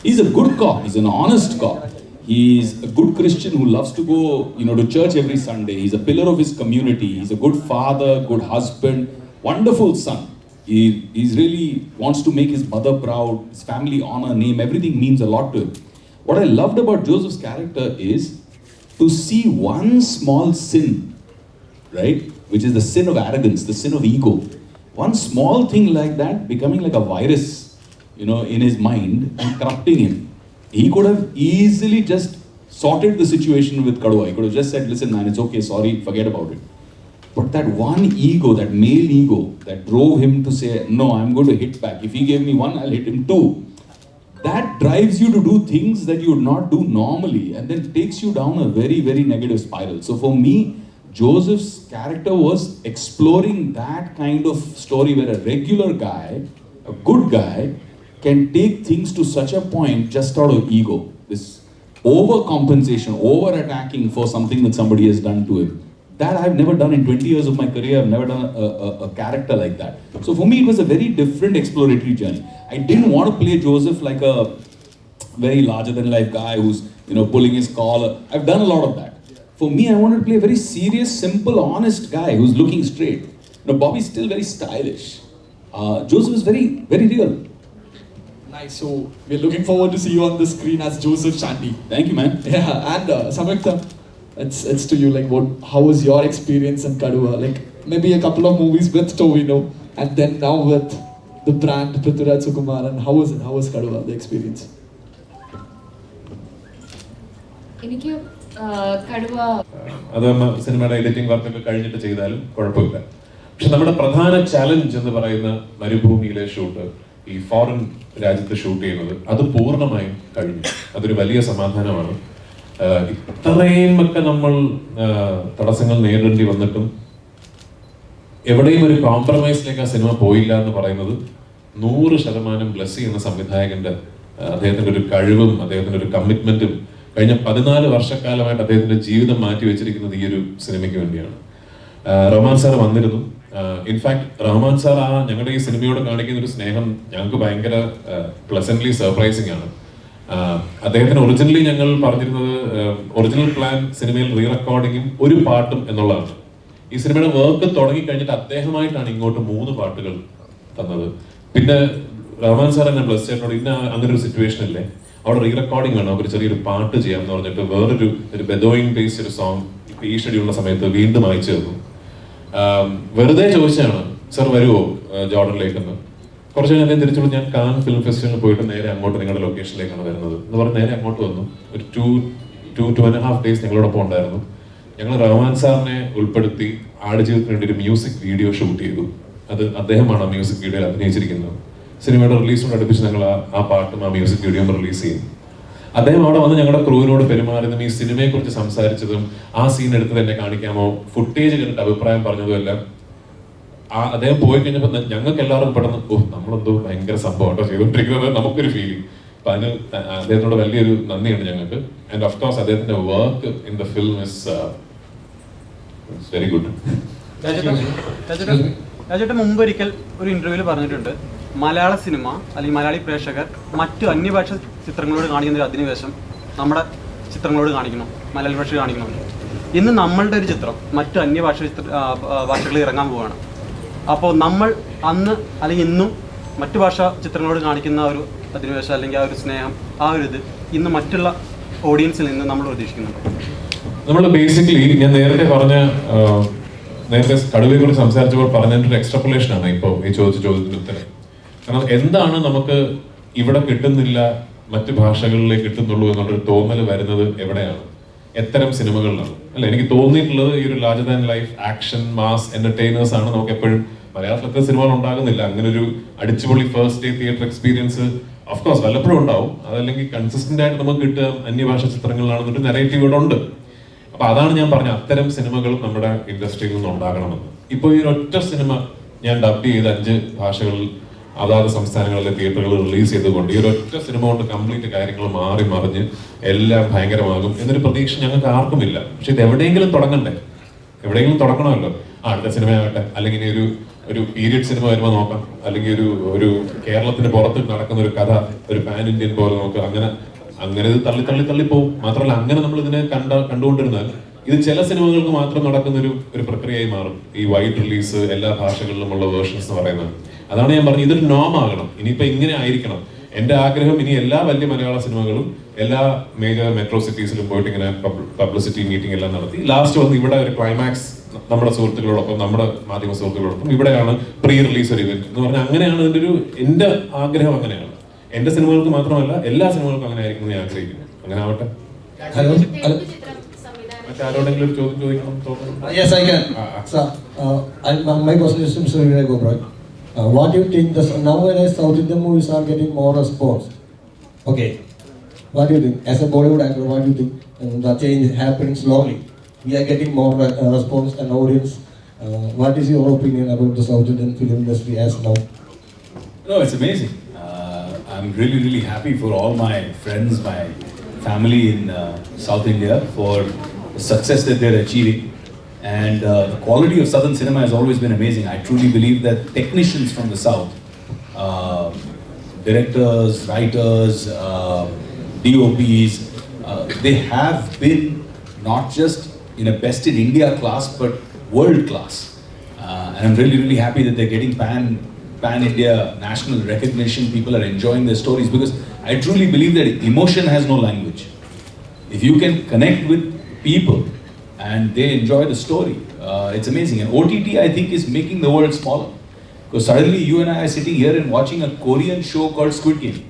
He's a good cop. He's an honest cop. He's a good Christian who loves to go, to church every Sunday. He's a pillar of his community. He's a good father, good husband, wonderful son. He's really wants to make his mother proud, his family honor, name, everything means a lot to him. What I loved about Joseph's character is to see one small sin, right? Which is the sin of arrogance, the sin of ego. One small thing like that becoming like a virus, in his mind and corrupting him. He could have easily just sorted the situation with Kaduva. He could have just said, "Listen, man, it's okay, sorry, forget about it." But that one ego, that male ego, that drove him to say, "No, I'm going to hit back. If he gave me one, I'll hit him two." That drives you to do things that you would not do normally and then takes you down a very, very negative spiral. So for me, Joseph's character was exploring that kind of story where a regular guy a good guy can take things to such a point just out of ego. This overcompensation, over-attacking for something that somebody has done to him. That I've never done in 20 years of my career. I've never done a character like that. So for me, it was a very different exploratory journey. I didn't want to play Joseph like a very larger-than-life guy who's, pulling his collar. I've done a lot of that. For me, I wanted to play a very serious, simple, honest guy who's looking straight. Bobby's still very stylish. Joseph is very, very real. Nice. So we're looking forward to see you on the screen as Joseph Chandy. Thank you, man. Yeah, and Samyuktha, it's to you. Like, how was your experience in Kaduva? Like, maybe a couple of movies with Tovino, and then now with the brand Prithviraj Sukumaran. How was it? How was Kaduva, the experience? എനിക്ക് കടുവ അത് സിനിമയുടെ editing വർക്കൊക്കെ കഴിഞ്ഞിട്ട് ചെയ്താലും കുഴപ്പമില്ല. പക്ഷെ നമ്മുടെ പ്രധാന ചാലഞ്ച് എന്ന് പറയുന്ന മരുഭൂമിയിലെ ഷൂട്ട്, ഈ ഫോറിൻ രാജ്യത്ത് ഷൂട്ട് ചെയ്യുന്നത്, അത് പൂർണ്ണമായും കഴിഞ്ഞു. അതൊരു വലിയ സമാധാനമാണ്. ഇത്രയും ഒക്കെ നമ്മൾ തടസ്സങ്ങൾ നേരിടേണ്ടി വന്നിട്ടും എവിടെയും ഒരു കോംപ്രമൈസിലേക്ക് ആ സിനിമ പോയില്ല എന്ന് പറയുന്നത് 100% ബ്ലെസ് ചെയ്യുന്ന സംവിധായകന്റെ അദ്ദേഹത്തിന്റെ ഒരു കഴിവും അദ്ദേഹത്തിന്റെ ഒരു കമ്മിറ്റ്മെന്റും കഴിഞ്ഞ 14 വർഷക്കാലമായിട്ട് അദ്ദേഹത്തിന്റെ ജീവിതം മാറ്റി വെച്ചിരിക്കുന്നത് ഈ ഒരു സിനിമയ്ക്ക് വേണ്ടിയാണ്. റഹ്മാൻ സാർ വന്നിരുന്നു. ഇൻഫാക്ട് റഹ്മാൻ സാർ ഞങ്ങളുടെ ഈ സിനിമയോട് കാണിക്കുന്ന ഒരു സ്നേഹം ഞങ്ങൾക്ക് ഭയങ്കര പ്ലസന്റ്ലി സർപ്രൈസിങ് ആണ്. അദ്ദേഹത്തിന് ഒറിജിനലി ഞങ്ങൾ പറഞ്ഞിരുന്നത് ഒറിജിനൽ പ്ലാൻ സിനിമയിൽ റീ റെക്കോർഡിങ്ങും ഒരു പാട്ടും എന്നുള്ളതാണ്. ഈ സിനിമയുടെ വർക്ക് തുടങ്ങി കഴിഞ്ഞിട്ട് അദ്ദേഹമായിട്ടാണ് ഇങ്ങോട്ട് 3 പാട്ടുകൾ തന്നത്. പിന്നെ റഹ്മാൻ സാർ എന്നെ ബ്ലസ് ചെയ്തോട് അങ്ങനെ ഒരു സിറ്റുവേഷൻ ഇല്ലേ, അവിടെ റീ റെക്കോർഡിംഗ് വേണം, ഒരു ചെറിയൊരു പാട്ട് ചെയ്യാമെന്ന് പറഞ്ഞിട്ട് വേറൊരു ബെജോയിങ് ബേസ്ഡ് ഒരു സോങ് ഈ ഷെഡ്യൂളിന്റെ സമയത്ത് വീണ്ടും അയച്ചു തന്നു. വെറുതെ ചോദിച്ചാണ്, സർ വരുമോ ജോർഡനിലേക്കെന്ന്. കുറച്ച് കഴിഞ്ഞ് അദ്ദേഹം തിരിച്ചുകൊണ്ട് ഞാൻ കാൻ ഫിലിം ഫെസ്റ്റിവലിൽ പോയിട്ട് നേരെ അങ്ങോട്ട് നിങ്ങളുടെ ലൊക്കേഷനിലേക്കാണ് വരുന്നത് എന്ന് പറഞ്ഞ് നേരെ അങ്ങോട്ട് വന്നു. ഒരു 2.5 days ഞങ്ങളോടൊപ്പം ഉണ്ടായിരുന്നു. ഞങ്ങൾ റഹ്മാൻ സാറിനെ ഉൾപ്പെടുത്തി ആടുജീവിതത്തിന് വേണ്ടി ഒരു മ്യൂസിക് വീഡിയോ ഷൂട്ട് ചെയ്തു. അത് അദ്ദേഹമാണ് ആ മ്യൂസിക് വീഡിയോയിൽ അഭിനയിച്ചിരിക്കുന്നത്. സിനിമയുടെ റിലീസിനോട് അടുപ്പിച്ച് ഞങ്ങൾ ആ പാട്ടും ആ മ്യൂസിക് വീഡിയോയും റിലീസ് ചെയ്യും. അദ്ദേഹം അവിടെ വന്ന് ഞങ്ങളുടെ ക്രൂവിനോട് പെരുമാറിയതും ഈ സിനിമയെ കുറിച്ച് സംസാരിച്ചതും ആ സീൻ എടുത്ത് തന്നെ കാണിക്കാമോ, ഫുട്ടേജ് കണ്ടിട്ട് അഭിപ്രായം പറഞ്ഞതും എല്ലാം അദ്ദേഹം പോയി കഴിഞ്ഞപ്പോൾ ഞങ്ങൾക്ക് എല്ലാവർക്കും പെട്ടെന്ന് നമ്മളെന്തോ ഭയങ്കര സംഭവം കേട്ടോ ചെയ്തുകൊണ്ടിരിക്കുന്നത് നമുക്കൊരു ഫീലിംഗ്. അപ്പൊ അതിന് അദ്ദേഹത്തോട് വലിയൊരു നന്ദിയുണ്ട് ഞങ്ങൾക്ക്. ആൻഡ് ഓഫ് കോഴ്സ് അദ്ദേഹത്തിന്റെ work in the film is very good. രാജേട്ടൻ മുമ്പൊരിക്കൽ ഒരു ഇന്റർവ്യൂവിൽ പറഞ്ഞിട്ടുണ്ട്, മലയാള സിനിമ അല്ലെങ്കിൽ മലയാളി പ്രേക്ഷകർ മറ്റു അന്യഭാഷ ചിത്രങ്ങളോട് കാണിക്കുന്ന ഒരു അധിനിവേശം നമ്മുടെ ചിത്രങ്ങളോട് കാണിക്കണം, മലയാള ഭാഷ കാണിക്കണം. ഇന്ന് നമ്മളുടെ ഒരു ചിത്രം മറ്റു അന്യഭാഷ ഭാഷകളിൽ ഇറങ്ങാൻ പോവുകയാണ്. അപ്പോൾ നമ്മൾ അന്ന് അല്ലെങ്കിൽ ഇന്നും മറ്റു ഭാഷാ ചിത്രങ്ങളോട് കാണിക്കുന്ന ഒരു അധിനിവേശം അല്ലെങ്കിൽ ആ ഒരു സ്നേഹം, ആ ഒരു ഇത് ഇന്ന് മറ്റുള്ള ഓഡിയൻസിൽ നിന്ന് നമ്മൾ പ്രതീക്ഷിക്കുന്നുണ്ട്. നമ്മൾ ബേസിക്കലി ഞാൻ നേരത്തെ കടുവയെ കുറിച്ച് സംസാരിച്ചപ്പോൾ പറഞ്ഞതിൻ്റെ ഒരു എക്സ്ട്രപ്പുലേഷൻ ആണ് ഇപ്പോൾ ഈ ചോദ്യത്തിന് ഉത്തരം. കാരണം എന്താണ് നമുക്ക് ഇവിടെ കിട്ടുന്നില്ല മറ്റു ഭാഷകളിലേക്ക് കിട്ടുന്നുള്ളൂ എന്നുള്ളൊരു തോന്നൽ വരുന്നത് എവിടെയാണ്, എത്തരം സിനിമകളിലാണ് അല്ല. എനിക്ക് തോന്നിയിട്ടുള്ളത് ഈ ഒരു larger than life action mass entertainers ആണ് നമുക്ക് എപ്പോഴും മലയാളത്തിലത്തെ സിനിമകൾ ഉണ്ടാകുന്നില്ല. അങ്ങനെ ഒരു അടിച്ചുപൊളി first day theatre experience of course വല്ലപ്പോഴും ഉണ്ടാവും. അതല്ലെങ്കിൽ കൺസിസ്റ്റന്റ് ആയിട്ട് നമുക്ക് കിട്ടുക അന്യഭാഷ ചിത്രങ്ങളിലാണെന്നൊരു നെറേറ്റീവ് ഇവിടെ ഉണ്ട്. അപ്പൊ അതാണ് ഞാൻ പറഞ്ഞ അത്തരം സിനിമകളും നമ്മുടെ ഇൻഡസ്ട്രിയിൽ നിന്ന് ഉണ്ടാകണമെന്ന്. ഇപ്പൊ ഈ ഒറ്റ സിനിമ ഞാൻ ഡബ് ചെയ്ത് 5 ഭാഷകളിൽ അതാത് സംസ്ഥാനങ്ങളിലെ തിയേറ്ററുകൾ റിലീസ് ചെയ്തുകൊണ്ട് ഈ ഒറ്റ സിനിമ കൊണ്ട് കംപ്ലീറ്റ് കാര്യങ്ങൾ മാറി മറിഞ്ഞ് എല്ലാം ഭയങ്കരമാകും എന്നൊരു പ്രതീക്ഷ ഞങ്ങൾക്ക് ആർക്കുമില്ല. പക്ഷെ ഇത് എവിടെയെങ്കിലും തുടങ്ങണ്ടേ, എവിടെയെങ്കിലും തുടങ്ങണമല്ലോ. അടുത്ത സിനിമയാകട്ടെ, അല്ലെങ്കിൽ ഒരു പീരിയഡ് സിനിമ വരുമ്പോൾ നോക്കാം, അല്ലെങ്കിൽ ഒരു കേരളത്തിന് പുറത്ത് നടക്കുന്ന ഒരു കഥ ഒരു പാൻ ഇന്ത്യൻ പോലെ നോക്കാം. അങ്ങനെ ഇത് തള്ളിപ്പോവും. മാത്രമല്ല അങ്ങനെ നമ്മൾ ഇതിനെ കണ്ടുകൊണ്ടിരുന്നാൽ ഇത് ചില സിനിമകൾക്ക് മാത്രം നടക്കുന്ന ഒരു പ്രക്രിയയായി മാറും. ഈ വൈഡ് റിലീസ് എല്ലാ ഭാഷകളിലുമുള്ള വേർഷൻസ് എന്ന് പറയുന്നത്. അതാണ് ഞാൻ പറഞ്ഞത്, ഇതൊരു നോം ആകണം. ഇനിയിപ്പോ ഇങ്ങനെ ആയിരിക്കണം. എന്റെ ആഗ്രഹം ഇനി എല്ലാ വലിയ മലയാള സിനിമകളും എല്ലാ മേജർ മെട്രോ സിറ്റീസിലും പോയിട്ട് ഇങ്ങനെ പബ്ലിസിറ്റി മീറ്റിംഗ് എല്ലാം നടത്തി ലാസ്റ്റ് വന്ന് ഇവിടെ ഒരു ക്ലൈമാക്സ് നമ്മുടെ സുഹൃത്തുക്കളോടൊപ്പം നമ്മുടെ മാധ്യമ സുഹൃത്തുക്കളോടൊപ്പം ഇവിടെയാണ് പ്രീ റിലീസ് ഒരു ഇവന്റ് എന്ന് പറഞ്ഞാൽ അങ്ങനെയാണ് എന്റെ ആഗ്രഹം. അങ്ങനെയാണ് എന്റെ സിനിമകൾക്ക് മാത്രമല്ല എല്ലാ സിനിമകൾക്കും അങ്ങനെ ആയിരിക്കും ഞാൻ ആഗ്രഹിക്കുന്നു. അങ്ങനെ ആവട്ടെ. മറ്റാരോടെങ്കിലും ഒരു ചോദ്യം ചോദിക്കണം തോന്നുന്നു? Yes, I can. Sir, my question is to Mr. Viray. What do you think? Nowadays, South Indian movies are getting more response. Okay. What do you think? As a Bollywood actor, what do you think? The change is happening slowly. We are getting more response and audience. What is your opinion about the South Indian film industry as now? No, it's amazing. I'm really, really happy for all my friends, my family in South India for the success that they're achieving. And the quality of Southern cinema has always been amazing. I truly believe that technicians from the South, directors, writers, DOPs, they have been not just in a best in India class, but world class. And I'm really, really happy that they're getting pan-India national recognition. People are enjoying their stories because I truly believe that emotion has no language. If you can connect with people and they enjoy the story, it's amazing. And OTT, I think, is making the world smaller. Because suddenly you and I are sitting here and watching a Korean show called Squid Game.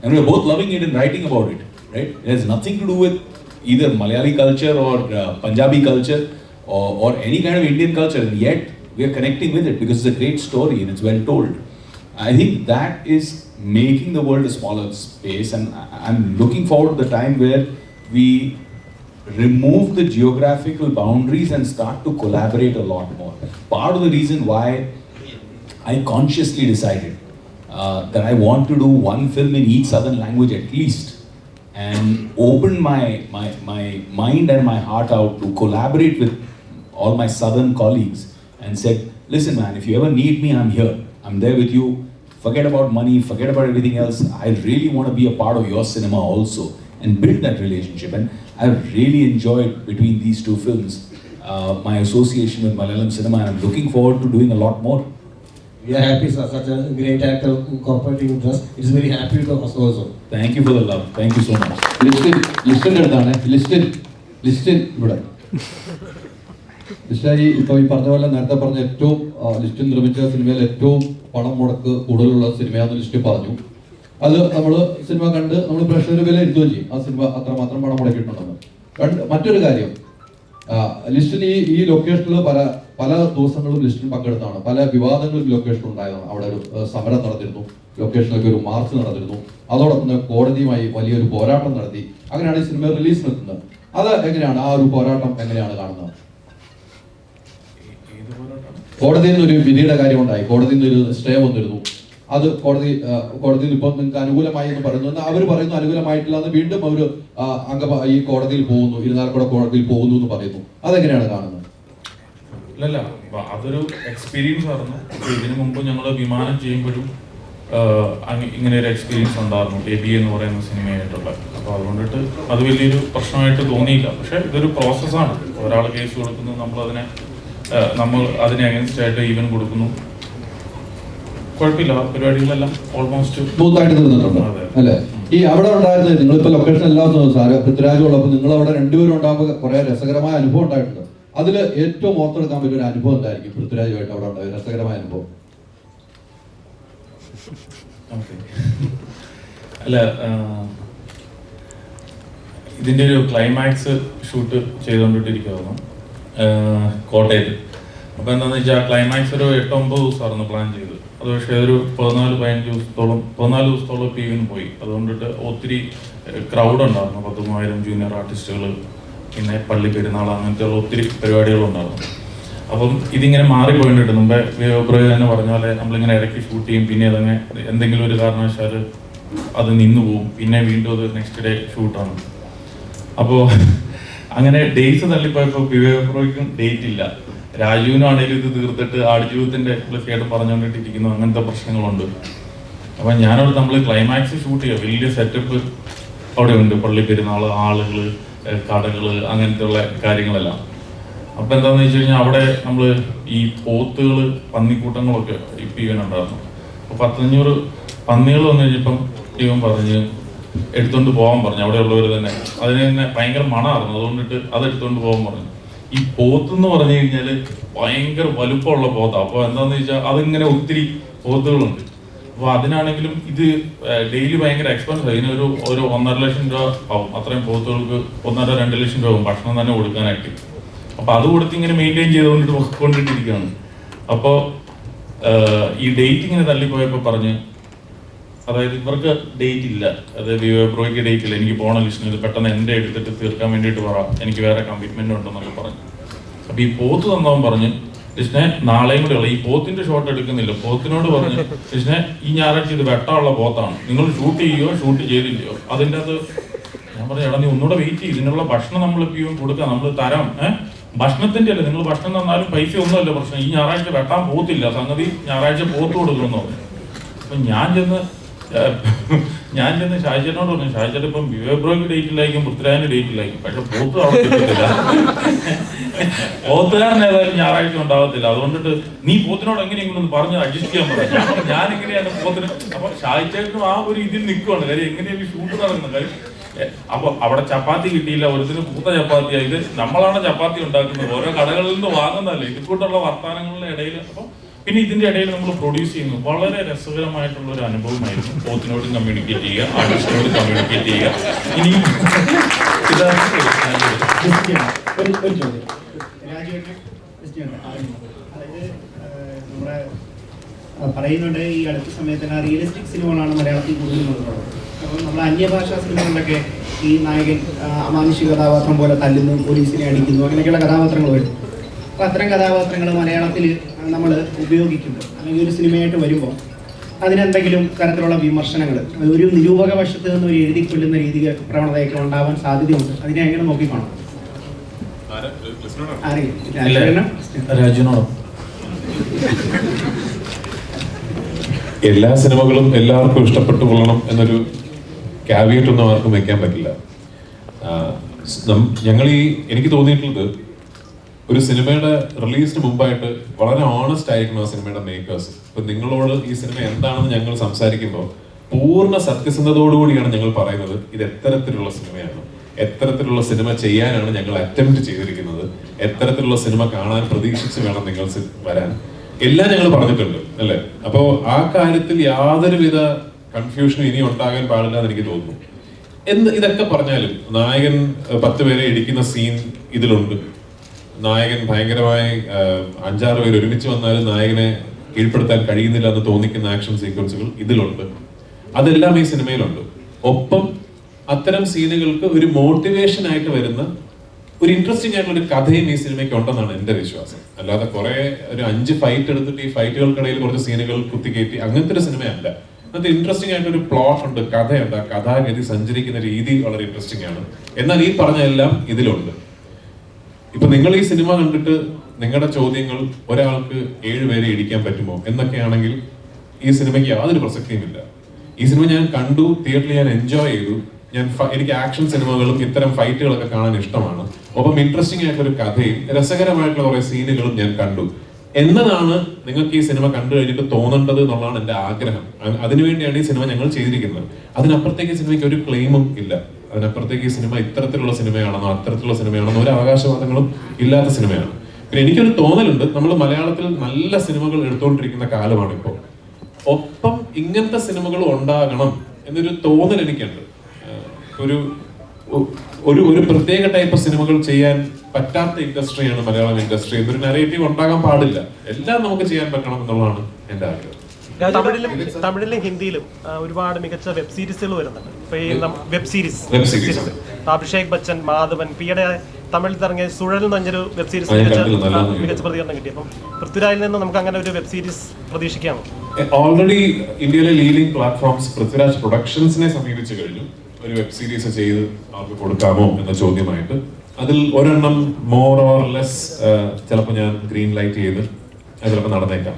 And we're both loving it and writing about it, right? It has nothing to do with either Malayali culture or Punjabi culture or any kind of Indian culture. And yet, we are connecting with it because it's a great story and it's well told. I think that is making the world a smaller space, and I'm looking forward to the time where we remove the geographical boundaries and start to collaborate a lot more. Part of the reason why I consciously decided that I want to do one film in each southern language at least, and open my mind and my heart out to collaborate with all my southern colleagues and said, listen man, if you ever need me, I'm here. I'm there with you. Forget about money, forget about everything else. I really want to be a part of your cinema also and build that relationship. And I've really enjoyed between these two films my association with Malayalam cinema, and I'm looking forward to doing a lot more. We are happy, sir. Such a great actor cooperating with us. It's very happy to us also. Thank you for the love. Thank you so much. Listin എടുത്താണ്. Listin ഇവിടെ. ലിസ്റ്റായി ഇപ്പോൾ ഈ പറഞ്ഞ പോലെ നേരത്തെ പറഞ്ഞ ഏറ്റവും ലിസ്റ്റിൻ നിർമ്മിച്ച സിനിമയിൽ ഏറ്റവും പണം മുടക്ക് കൂടുതലുള്ള സിനിമയാണെന്ന് ലിസ്റ്റിൻ പറഞ്ഞു. അത് നമ്മൾ സിനിമ കണ്ട് നമ്മൾ പ്രേക്ഷകർ വിലയിരുത്തുകയും ചെയ്യും ആ സിനിമ അത്രമാത്രം പണം മുടക്കിയിട്ടുണ്ടെന്ന്. മറ്റൊരു കാര്യം, ലിസ്റ്റിൻ ഈ ലൊക്കേഷനിൽ പല ദിവസങ്ങളും ലിസ്റ്റിൻ പങ്കെടുത്താണ്. പല വിവാദങ്ങളും ലൊക്കേഷനിൽ ഉണ്ടായതാണ്. അവിടെ ഒരു സമരം നടന്നിരുന്നു, ലൊക്കേഷനിലേക്ക് ഒരു മാർച്ച് നടന്നിരുന്നു, അതോടൊപ്പം തന്നെ കോടതിയുമായി വലിയൊരു പോരാട്ടം നടത്തി. അങ്ങനെയാണ് ഈ സിനിമ റിലീസ് നിൽക്കുന്നത്. അത് എങ്ങനെയാണ്, ആ ഒരു പോരാട്ടം എങ്ങനെയാണ് കാണുന്നത്? കോടതിയിൽ നിന്നൊരു വിധിയുടെ കാര്യം ഉണ്ടായി, കോടതിയിൽ നിന്നൊരു സ്റ്റേ വന്നിരുന്നു. അത് കോടതിയിൽ ഇപ്പം നിങ്ങൾക്ക് അനുകൂലമായി എന്ന് പറയുന്നു, അവർ പറയുന്നു അനുകൂലമായിട്ടില്ല എന്ന്. വീണ്ടും അവർ ഈ കോടതിയിൽ പോകുന്നു, ഇരുന്നാൽക്കൂടെ കോടതിയിൽ പോകുന്നു എന്ന് പറയുന്നു. അതെങ്ങനെയാണ് കാണുന്നത്? അല്ലല്ല, അതൊരു എക്സ്പീരിയൻസ് ആയിരുന്നു. ഇതിനു മുമ്പ് ഞങ്ങൾ വിമാനം ചെയ്യുമ്പോഴും ഇങ്ങനെ ഒരു എക്സ്പീരിയൻസ് ഉണ്ടായിരുന്നു, ബേബി എന്ന് പറയുന്ന സിനിമയായിട്ടുള്ള. അപ്പോൾ അതുകൊണ്ടിട്ട് അത് വലിയൊരു പ്രശ്നമായിട്ട് തോന്നിയില്ല. പക്ഷെ ഇതൊരു പ്രോസസ്സാണ്. ഒരാൾ കേസ് കൊടുക്കുന്നു, നമ്മൾ അതിനെ അഗൻസ്റ്റ് ആയിട്ട് ഈവൻ കൊടുക്കുന്നു. കുഴപ്പമില്ല, പരിപാടികളെല്ലാം ഓൾമോസ്റ്റ് സ്മൂത്തായിട്ട് തീർന്നിട്ടുണ്ട് അല്ലേ? ഈ അവിടെ ഉണ്ടായിരുന്നത് നിങ്ങളിപ്പോ ലൊക്കേഷൻ എല്ലാം പൃഥ്വിരാജുള്ളപ്പോൾ നിങ്ങൾ അവിടെ രണ്ടുപേരും ഉണ്ടാകുമ്പോൾ കുറെ രസകരമായ അനുഭവം ഉണ്ടായിട്ടുണ്ട്. അതിൽ ഏറ്റവും ഓർത്തെടുക്കാൻ പറ്റിയ ഒരു അനുഭവം എന്തായിരിക്കും പൃഥ്വിരാജുമായിട്ട് അവിടെ ഉണ്ടായ രസകരമായ അനുഭവം? അല്ല, ഇതിന്റെ ഒരു ക്ലൈമാക്സ് ഷൂട്ട് ചെയ്തുകൊണ്ടിട്ടിരിക്കുമായിരുന്നു കോട്ടയത്ത്. അപ്പോൾ എന്താണെന്ന് വെച്ചാൽ ആ ക്ലൈമാക്സ് ഒരു 8-9 ദിവസമായിരുന്നു പ്ലാൻ ചെയ്തത്. അത് പക്ഷേ ഒരു 14-15 ദിവസത്തോളം പീവിന് പോയി. അതുകൊണ്ടിട്ട് ഒത്തിരി ക്രൗഡ് ഉണ്ടായിരുന്നു. 10,000 ജൂനിയർ ആർട്ടിസ്റ്റുകൾ, പിന്നെ പള്ളി പെരുന്നാൾ, അങ്ങനത്തെ ഒത്തിരി പരിപാടികളുണ്ടായിരുന്നു. അപ്പം ഇതിങ്ങനെ മാറിപ്പോയിട്ടുണ്ട്. മുമ്പേ ഫെബ്രുവരി തന്നെ പറഞ്ഞ പോലെ നമ്മളിങ്ങനെ ഇടയ്ക്ക് ഷൂട്ട് ചെയ്യും, പിന്നെ അതങ്ങനെ എന്തെങ്കിലും ഒരു കാരണവശാൽ അത് നിന്നു പോവും, പിന്നെ വീണ്ടും അത് നെക്സ്റ്റ് ഡേ ഷൂട്ടാണ്. അപ്പോൾ അങ്ങനെ ഡേറ്റ്സ് തള്ളിപ്പോയപ്പോൾ ഫെബ്രുവരിക്കും ഡേറ്റ് ഇല്ല. രാജുവിനാണെങ്കിലും ഇത് തീർത്തിട്ട് ആടുജീവിതത്തിന്റെ കേട്ട് പറഞ്ഞുകൊണ്ടിട്ടിരിക്കുന്നു, അങ്ങനത്തെ പ്രശ്നങ്ങളുണ്ട്. അപ്പം ഞാനവിടെ നമ്മൾ ക്ലൈമാക്സ് ഷൂട്ട് ചെയ്യുക, വലിയ സെറ്റപ്പ് അവിടെ ഉണ്ട്, പള്ളി പെരുന്നാൾ, ആളുകൾ, കടകൾ, അങ്ങനത്തെ ഉള്ള കാര്യങ്ങളെല്ലാം. അപ്പം എന്താണെന്ന് വെച്ച് കഴിഞ്ഞാൽ അവിടെ നമ്മൾ ഈ പോത്തുകൾ, പന്നിക്കൂട്ടങ്ങളൊക്കെ ഇപ്പം ഇവനുണ്ടായിരുന്നു. അപ്പോൾ 100-500 പന്നികൾ വന്നു കഴിഞ്ഞപ്പം ഇവൻ പറഞ്ഞ് എടുത്തുകൊണ്ട് പോകാൻ പറഞ്ഞു. അവിടെ ഉള്ളവർ തന്നെ അതിന് തന്നെ ഭയങ്കര മണമായിരുന്നു. അതുകൊണ്ടിട്ട് അത് എടുത്തുകൊണ്ട് പോകാൻ പറഞ്ഞു. ഈ പോത്തെന്ന് പറഞ്ഞു കഴിഞ്ഞാൽ ഭയങ്കര വലുപ്പമുള്ള പോത്താണ്. അപ്പോൾ എന്താണെന്ന് വെച്ചാൽ അതിങ്ങനെ ഒത്തിരി പോത്തുകളുണ്ട്. അപ്പോൾ അതിനാണെങ്കിലും ഇത് ഡെയിലി ഭയങ്കര എക്സ്പെൻസ്. ഇതിനൊരു 1.5 ലക്ഷം രൂപ ആവും. അത്രയും പോത്തുകൾക്ക് 1.5-2 ലക്ഷം രൂപ ആവും ഭക്ഷണം തന്നെ കൊടുക്കാനായിട്ട്. അപ്പോൾ അത് കൊടുത്ത് ഇങ്ങനെ മെയിൻറ്റെയിൻ ചെയ്തുകൊണ്ടിട്ടിരിക്കുകയാണ്. അപ്പോൾ ഈ ഡേറ്റ് ഇങ്ങനെ തള്ളിപ്പോയപ്പോൾ പറഞ്ഞ്, അതായത് ഇവർക്ക് ഡേറ്റ് ഇല്ല, അതായത് ഫെബ്രുവരിക്ക് ഡേറ്റ് ഇല്ല, എനിക്ക് പോകണം ലിസ്റ്റിന്, ഇത് പെട്ടെന്ന് എൻ്റെ എടുത്തിട്ട് തീർക്കാൻ വേണ്ടിയിട്ട് പറ, എനിക്ക് വേറെ കമ്മിറ്റ്മെൻ്റ് ഉണ്ടെന്നൊക്കെ പറഞ്ഞു. അപ്പോൾ ഈ പോത്ത് തന്നവൻ പറഞ്ഞ് കൃഷ്ണൻ നാളെയും കൂടെ ഉള്ള ഈ പോത്തിന്റെ ഷോട്ട് എടുക്കുന്നില്ല. പോത്തിനോട് പറഞ്ഞു, കൃഷ്ണൻ ഈ ഞായറാഴ്ച ഇത് വെട്ടമുള്ള പോത്താണ്, നിങ്ങൾ ഷൂട്ട് ചെയ്യുകയോ ഷൂട്ട് ചെയ്തില്ലയോ. അതിൻ്റെ അത് ഞാൻ പറഞ്ഞു, എടാ നീ ഒന്നുകൂടെ വെയിറ്റ് ചെയ്യും, ഇതിനുള്ള ഭക്ഷണം നമ്മൾ എപ്പോഴും കൊടുക്കാം, നമ്മൾ തരാം. ഭക്ഷണത്തിന്റെ അല്ലേ, നിങ്ങൾ ഭക്ഷണം തന്നാലും പൈസ ഒന്നുമല്ല പ്രശ്നം, ഈ ഞായറാഴ്ച വെട്ടാൻ പോത്തില്ല, സംഗതി ഞായറാഴ്ച പോത്ത് കൊടുക്കുമെന്ന് പറഞ്ഞു. അപ്പൊ ഞാൻ ചെന്ന് ഷാജിനോട് പറഞ്ഞു, ഷാജിയുടെ ഇപ്പം വിവേബ്രോയ്ക്ക് ഡേറ്റിലായിരിക്കും, പൃഥ്വിരാജിന്റെ ഡേറ്റിലായിരിക്കും, പക്ഷെ പോത്ത് അവിടെ കിട്ടത്തില്ല. പോത്തുകാരൻ ഏതായാലും ഞായറാഴ്ച ഉണ്ടാവത്തില്ല, അതുകൊണ്ടിട്ട് നീ പോത്തിനോട് എങ്ങനെയെങ്കിലും ഒന്ന് പറഞ്ഞ് അഡ്ജസ്റ്റ് ചെയ്യാൻ പറയാം. ഞാൻ എങ്ങനെയാണ് പോത്തിന്. അപ്പൊ ഷാജിച്ചേട്ടനും ആ ഒരു ഇതിൽ നിൽക്കുവാണ്, കാര്യം എങ്ങനെയാണ് ഷൂട്ട് നടക്കുന്നത്. കാര്യം അപ്പൊ അവിടെ ചപ്പാത്തി കിട്ടിയില്ല, ഒരുത്തിന് പൂത്ത ചപ്പാത്തിയായി. ഇത് നമ്മളാണ് ചപ്പാത്തി ഉണ്ടാക്കുന്നത്, ഓരോ കടകളിൽ നിന്ന് വാങ്ങുന്നതല്ലേ. ഇതുകൂട്ടുള്ള വർത്തമാനങ്ങളുടെ ഇടയിൽ അപ്പൊ പിന്നെ ഇതിന്റെ ഇടയിൽ നമ്മൾ പ്രൊഡ്യൂസ് ചെയ്യുന്നു. വളരെ രസകരമായിട്ടുള്ള ഒരു അനുഭവമായിരുന്നു. പോത്തിനോട് കമ്മ്യൂണിക്കേറ്റ് ചെയ്യുക, ആർട്ടിസ്റ്റിനോട് കമ്മ്യൂണിക്കേറ്റ് ചെയ്യുക. ഇനി പറയുന്നുണ്ട് ഈ അടുത്ത സമയത്ത് റിയലിസ്റ്റിക് സിനിമകളാണ് മലയാളത്തിൽ കൂടുതലുള്ളത്. അപ്പോൾ നമ്മൾ അന്യഭാഷാ സിനിമകളിലൊക്കെ ഈ നായകൻ അമാനുഷിക കഥാപാത്രം പോലെ തല്ലുന്നു, പോലീസിനെ അടിക്കുന്നു, അങ്ങനെയൊക്കെയുള്ള കഥാപാത്രങ്ങൾ വരും. അപ്പോൾ അത്തരം കഥാപാത്രങ്ങൾ മലയാളത്തിൽ നമ്മൾ ഉപയോഗിക്കുമ്പോൾ അല്ലെങ്കിൽ ഒരു സിനിമയായിട്ട് വരുമ്പോൾ അതിനെന്തെങ്കിലും തരത്തിലുള്ള വിമർശനങ്ങൾ, ഒരു നിരൂപക വശത്ത് നിന്ന് ഒരു എഴുതിക്കൊല്ലുന്ന രീതി പ്രവണതയൊക്കെ ഉണ്ടാവാൻ സാധ്യതയുണ്ട്. അതിനെ എങ്ങനെ നോക്കിക്കാണും? രാജുവിനോടോ? എല്ലാ സിനിമകളും എല്ലാവർക്കും ഇഷ്ടപ്പെട്ടു കൊള്ളണം എന്നൊരു ക്യാവിയേറ്റ് ഒന്നും ആർക്കും വെക്കാൻ പറ്റില്ല. എനിക്ക് തോന്നിയിട്ടുള്ളത് ഒരു സിനിമയുടെ റിലീസിന് മുമ്പായിട്ട് വളരെ ഓണസ്റ്റ് ആയിരിക്കണം ആ സിനിമയുടെ മേക്കേഴ്സ്. ഇപ്പൊ നിങ്ങളോട് ഈ സിനിമ എന്താണെന്ന് ഞങ്ങൾ സംസാരിക്കുമ്പോൾ പൂർണ്ണ സത്യസന്ധതയോടുകൂടിയാണ് ഞങ്ങൾ പറയുന്നത് ഇത് എത്തരത്തിലുള്ള സിനിമയാണ്, എത്തരത്തിലുള്ള സിനിമ ചെയ്യാനാണ് ഞങ്ങൾ അറ്റംപ്റ്റ് ചെയ്തിരിക്കുന്നത്, എത്തരത്തിലുള്ള സിനിമ കാണാൻ പ്രതീക്ഷിച്ച് വേണം നിങ്ങൾ വരാൻ, എല്ലാം ഞങ്ങൾ പറഞ്ഞിട്ടുണ്ട് അല്ലേ. അപ്പോൾ ആ കാര്യത്തിൽ യാതൊരുവിധ കൺഫ്യൂഷനും ഇനി ഉണ്ടാകാൻ പാടില്ല എന്ന് എനിക്ക് തോന്നുന്നു. ഇതൊക്കെ പറഞ്ഞാലും നായകൻ 10 പേരെ ഇടിക്കുന്ന സീൻ ഇതിലുണ്ട്. നായകൻ ഭയങ്കരമായി 5-6 പേര് ഒരുമിച്ച് വന്നാലും നായകനെ കീഴ്പ്പെടുത്താൻ കഴിയുന്നില്ല എന്ന് തോന്നിക്കുന്ന ആക്ഷൻ സീക്വൻസുകൾ ഇതിലുണ്ട്. അതെല്ലാം ഈ സിനിമയിലുണ്ട്. ഒപ്പം അത്തരം സീനുകൾക്ക് ഒരു മോട്ടിവേഷൻ ആയിട്ട് വരുന്ന ഒരു ഇൻട്രസ്റ്റിംഗ് ആയിട്ടുള്ള ഒരു കഥയും ഈ സിനിമയ്ക്ക് ഉണ്ടെന്നാണ് എന്റെ വിശ്വാസം. അല്ലാതെ കുറെ ഒരു 5 ഫൈറ്റ് എടുത്തിട്ട് ഈ ഫൈറ്റുകൾക്കിടയിൽ കുറച്ച് സീനുകൾ കുത്തിക്കയറ്റി അങ്ങനത്തെ ഒരു സിനിമയല്ല. അത് ഇൻട്രസ്റ്റിംഗ് ആയിട്ട് ഒരു പ്ലോട്ട് ഉണ്ട്, കഥയുണ്ട്, ആ കഥാഗതി സഞ്ചരിക്കുന്ന രീതി വളരെ ഇൻട്രസ്റ്റിംഗ് ആണ്. എന്നാൽ ഈ പറഞ്ഞ എല്ലാം ഇതിലുണ്ട്. ഇപ്പൊ നിങ്ങൾ ഈ സിനിമ കണ്ടിട്ട് നിങ്ങളുടെ ചോദ്യങ്ങൾ ഒരാൾക്ക് 7 പേരെ ഇടിക്കാൻ പറ്റുമോ എന്നൊക്കെയാണെങ്കിൽ ഈ സിനിമയ്ക്ക് യാതൊരു പ്രസക്തിയുമില്ല. ഈ സിനിമ ഞാൻ കണ്ടു, തിയേറ്ററിൽ ഞാൻ എൻജോയ് ചെയ്തു. എനിക്ക് ആക്ഷൻ സിനിമകളും ഇത്തരം ഫൈറ്റുകളൊക്കെ കാണാൻ ഇഷ്ടമാണ്. ഒപ്പം ഇൻട്രസ്റ്റിംഗ് ആയിട്ടൊരു കഥയും രസകരമായിട്ടുള്ള കുറെ സീനുകളും ഞാൻ കണ്ടു എന്നതാണ് നിങ്ങൾക്ക് ഈ സിനിമ കണ്ടു കഴിഞ്ഞിട്ട് തോന്നേണ്ടത് എന്നുള്ളതാണ് എന്റെ ആഗ്രഹം. അതിനുവേണ്ടിയാണ് ഈ സിനിമ ഞങ്ങൾ ചെയ്തിരിക്കുന്നത്. അതിനപ്പുറത്തേക്ക് സിനിമയ്ക്ക് ഒരു ക്ലെയിമും ഇല്ല. അതിനപ്പുറത്തേക്ക് ഈ സിനിമ ഇത്തരത്തിലുള്ള സിനിമയാണെന്നോ അത്തരത്തിലുള്ള സിനിമയാണെന്നോ ഒരു അവകാശവാദങ്ങളും ഇല്ലാത്ത സിനിമയാണ്. പിന്നെ എനിക്കൊരു തോന്നലുണ്ട്, നമ്മൾ മലയാളത്തിൽ നല്ല സിനിമകൾ എടുത്തുകൊണ്ടിരിക്കുന്ന കാലമാണ് ഇപ്പോൾ. ഒപ്പം ഇങ്ങനത്തെ സിനിമകൾ ഉണ്ടാകണം എന്നൊരു തോന്നൽ എനിക്കുണ്ട്. ഒരു പ്രത്യേക ടൈപ്പ് സിനിമകൾ ചെയ്യാൻ പറ്റാത്ത ഇൻഡസ്ട്രിയാണ് മലയാളം ഇൻഡസ്ട്രി എന്നൊരു നറേറ്റീവ് ഉണ്ടാകാൻ പാടില്ല. എല്ലാം നമുക്ക് ചെയ്യാൻ പറ്റണം എന്നുള്ളതാണ് എന്റെ ആഗ്രഹം. തമിഴിലും ഹിന്ദിയിലും ഒരുപാട് മികച്ച വെബ് സീരീസുകൾ വരുന്നുണ്ട്. ഇപ്പൊ ഈ വെബ് സീരീസ് അഭിഷേക് ബച്ചൻ, മാധവൻ, പിയുടെ തമിഴിൽ ഇറങ്ങിയ സുഴൽ എന്നൊരു വെബ് സീരീസ് മികച്ച പ്രതികരണം കിട്ടി. അപ്പം പൃഥ്വിരാജിൽ നിന്ന് നമുക്ക് അങ്ങനെ ഒരു വെബ് സീരീസ് പ്രതീക്ഷിക്കാമോ? ഓൾറെഡി ഇന്ത്യയിലെ ലീഡിംഗ് പ്ലാറ്റ്ഫോംസ് പൃഥ്വിരാജ് പ്രൊഡക്ഷൻസിനെ സമീപിച്ചു കഴിഞ്ഞു. ഒരു വെബ് സീരീസ് ചെയ്ത് അവർക്ക് കൊടുക്കാമോ എന്ന ചോദ്യമായിട്ട്. അതിൽ ഒരെണ്ണം മോർ ഓർ ലെസ് ചിലപ്പോൾ ഞാൻ ഗ്രീൻ ലൈറ്റ് ചെയ്ത് ചിലപ്പോൾ നടന്നേക്കാം.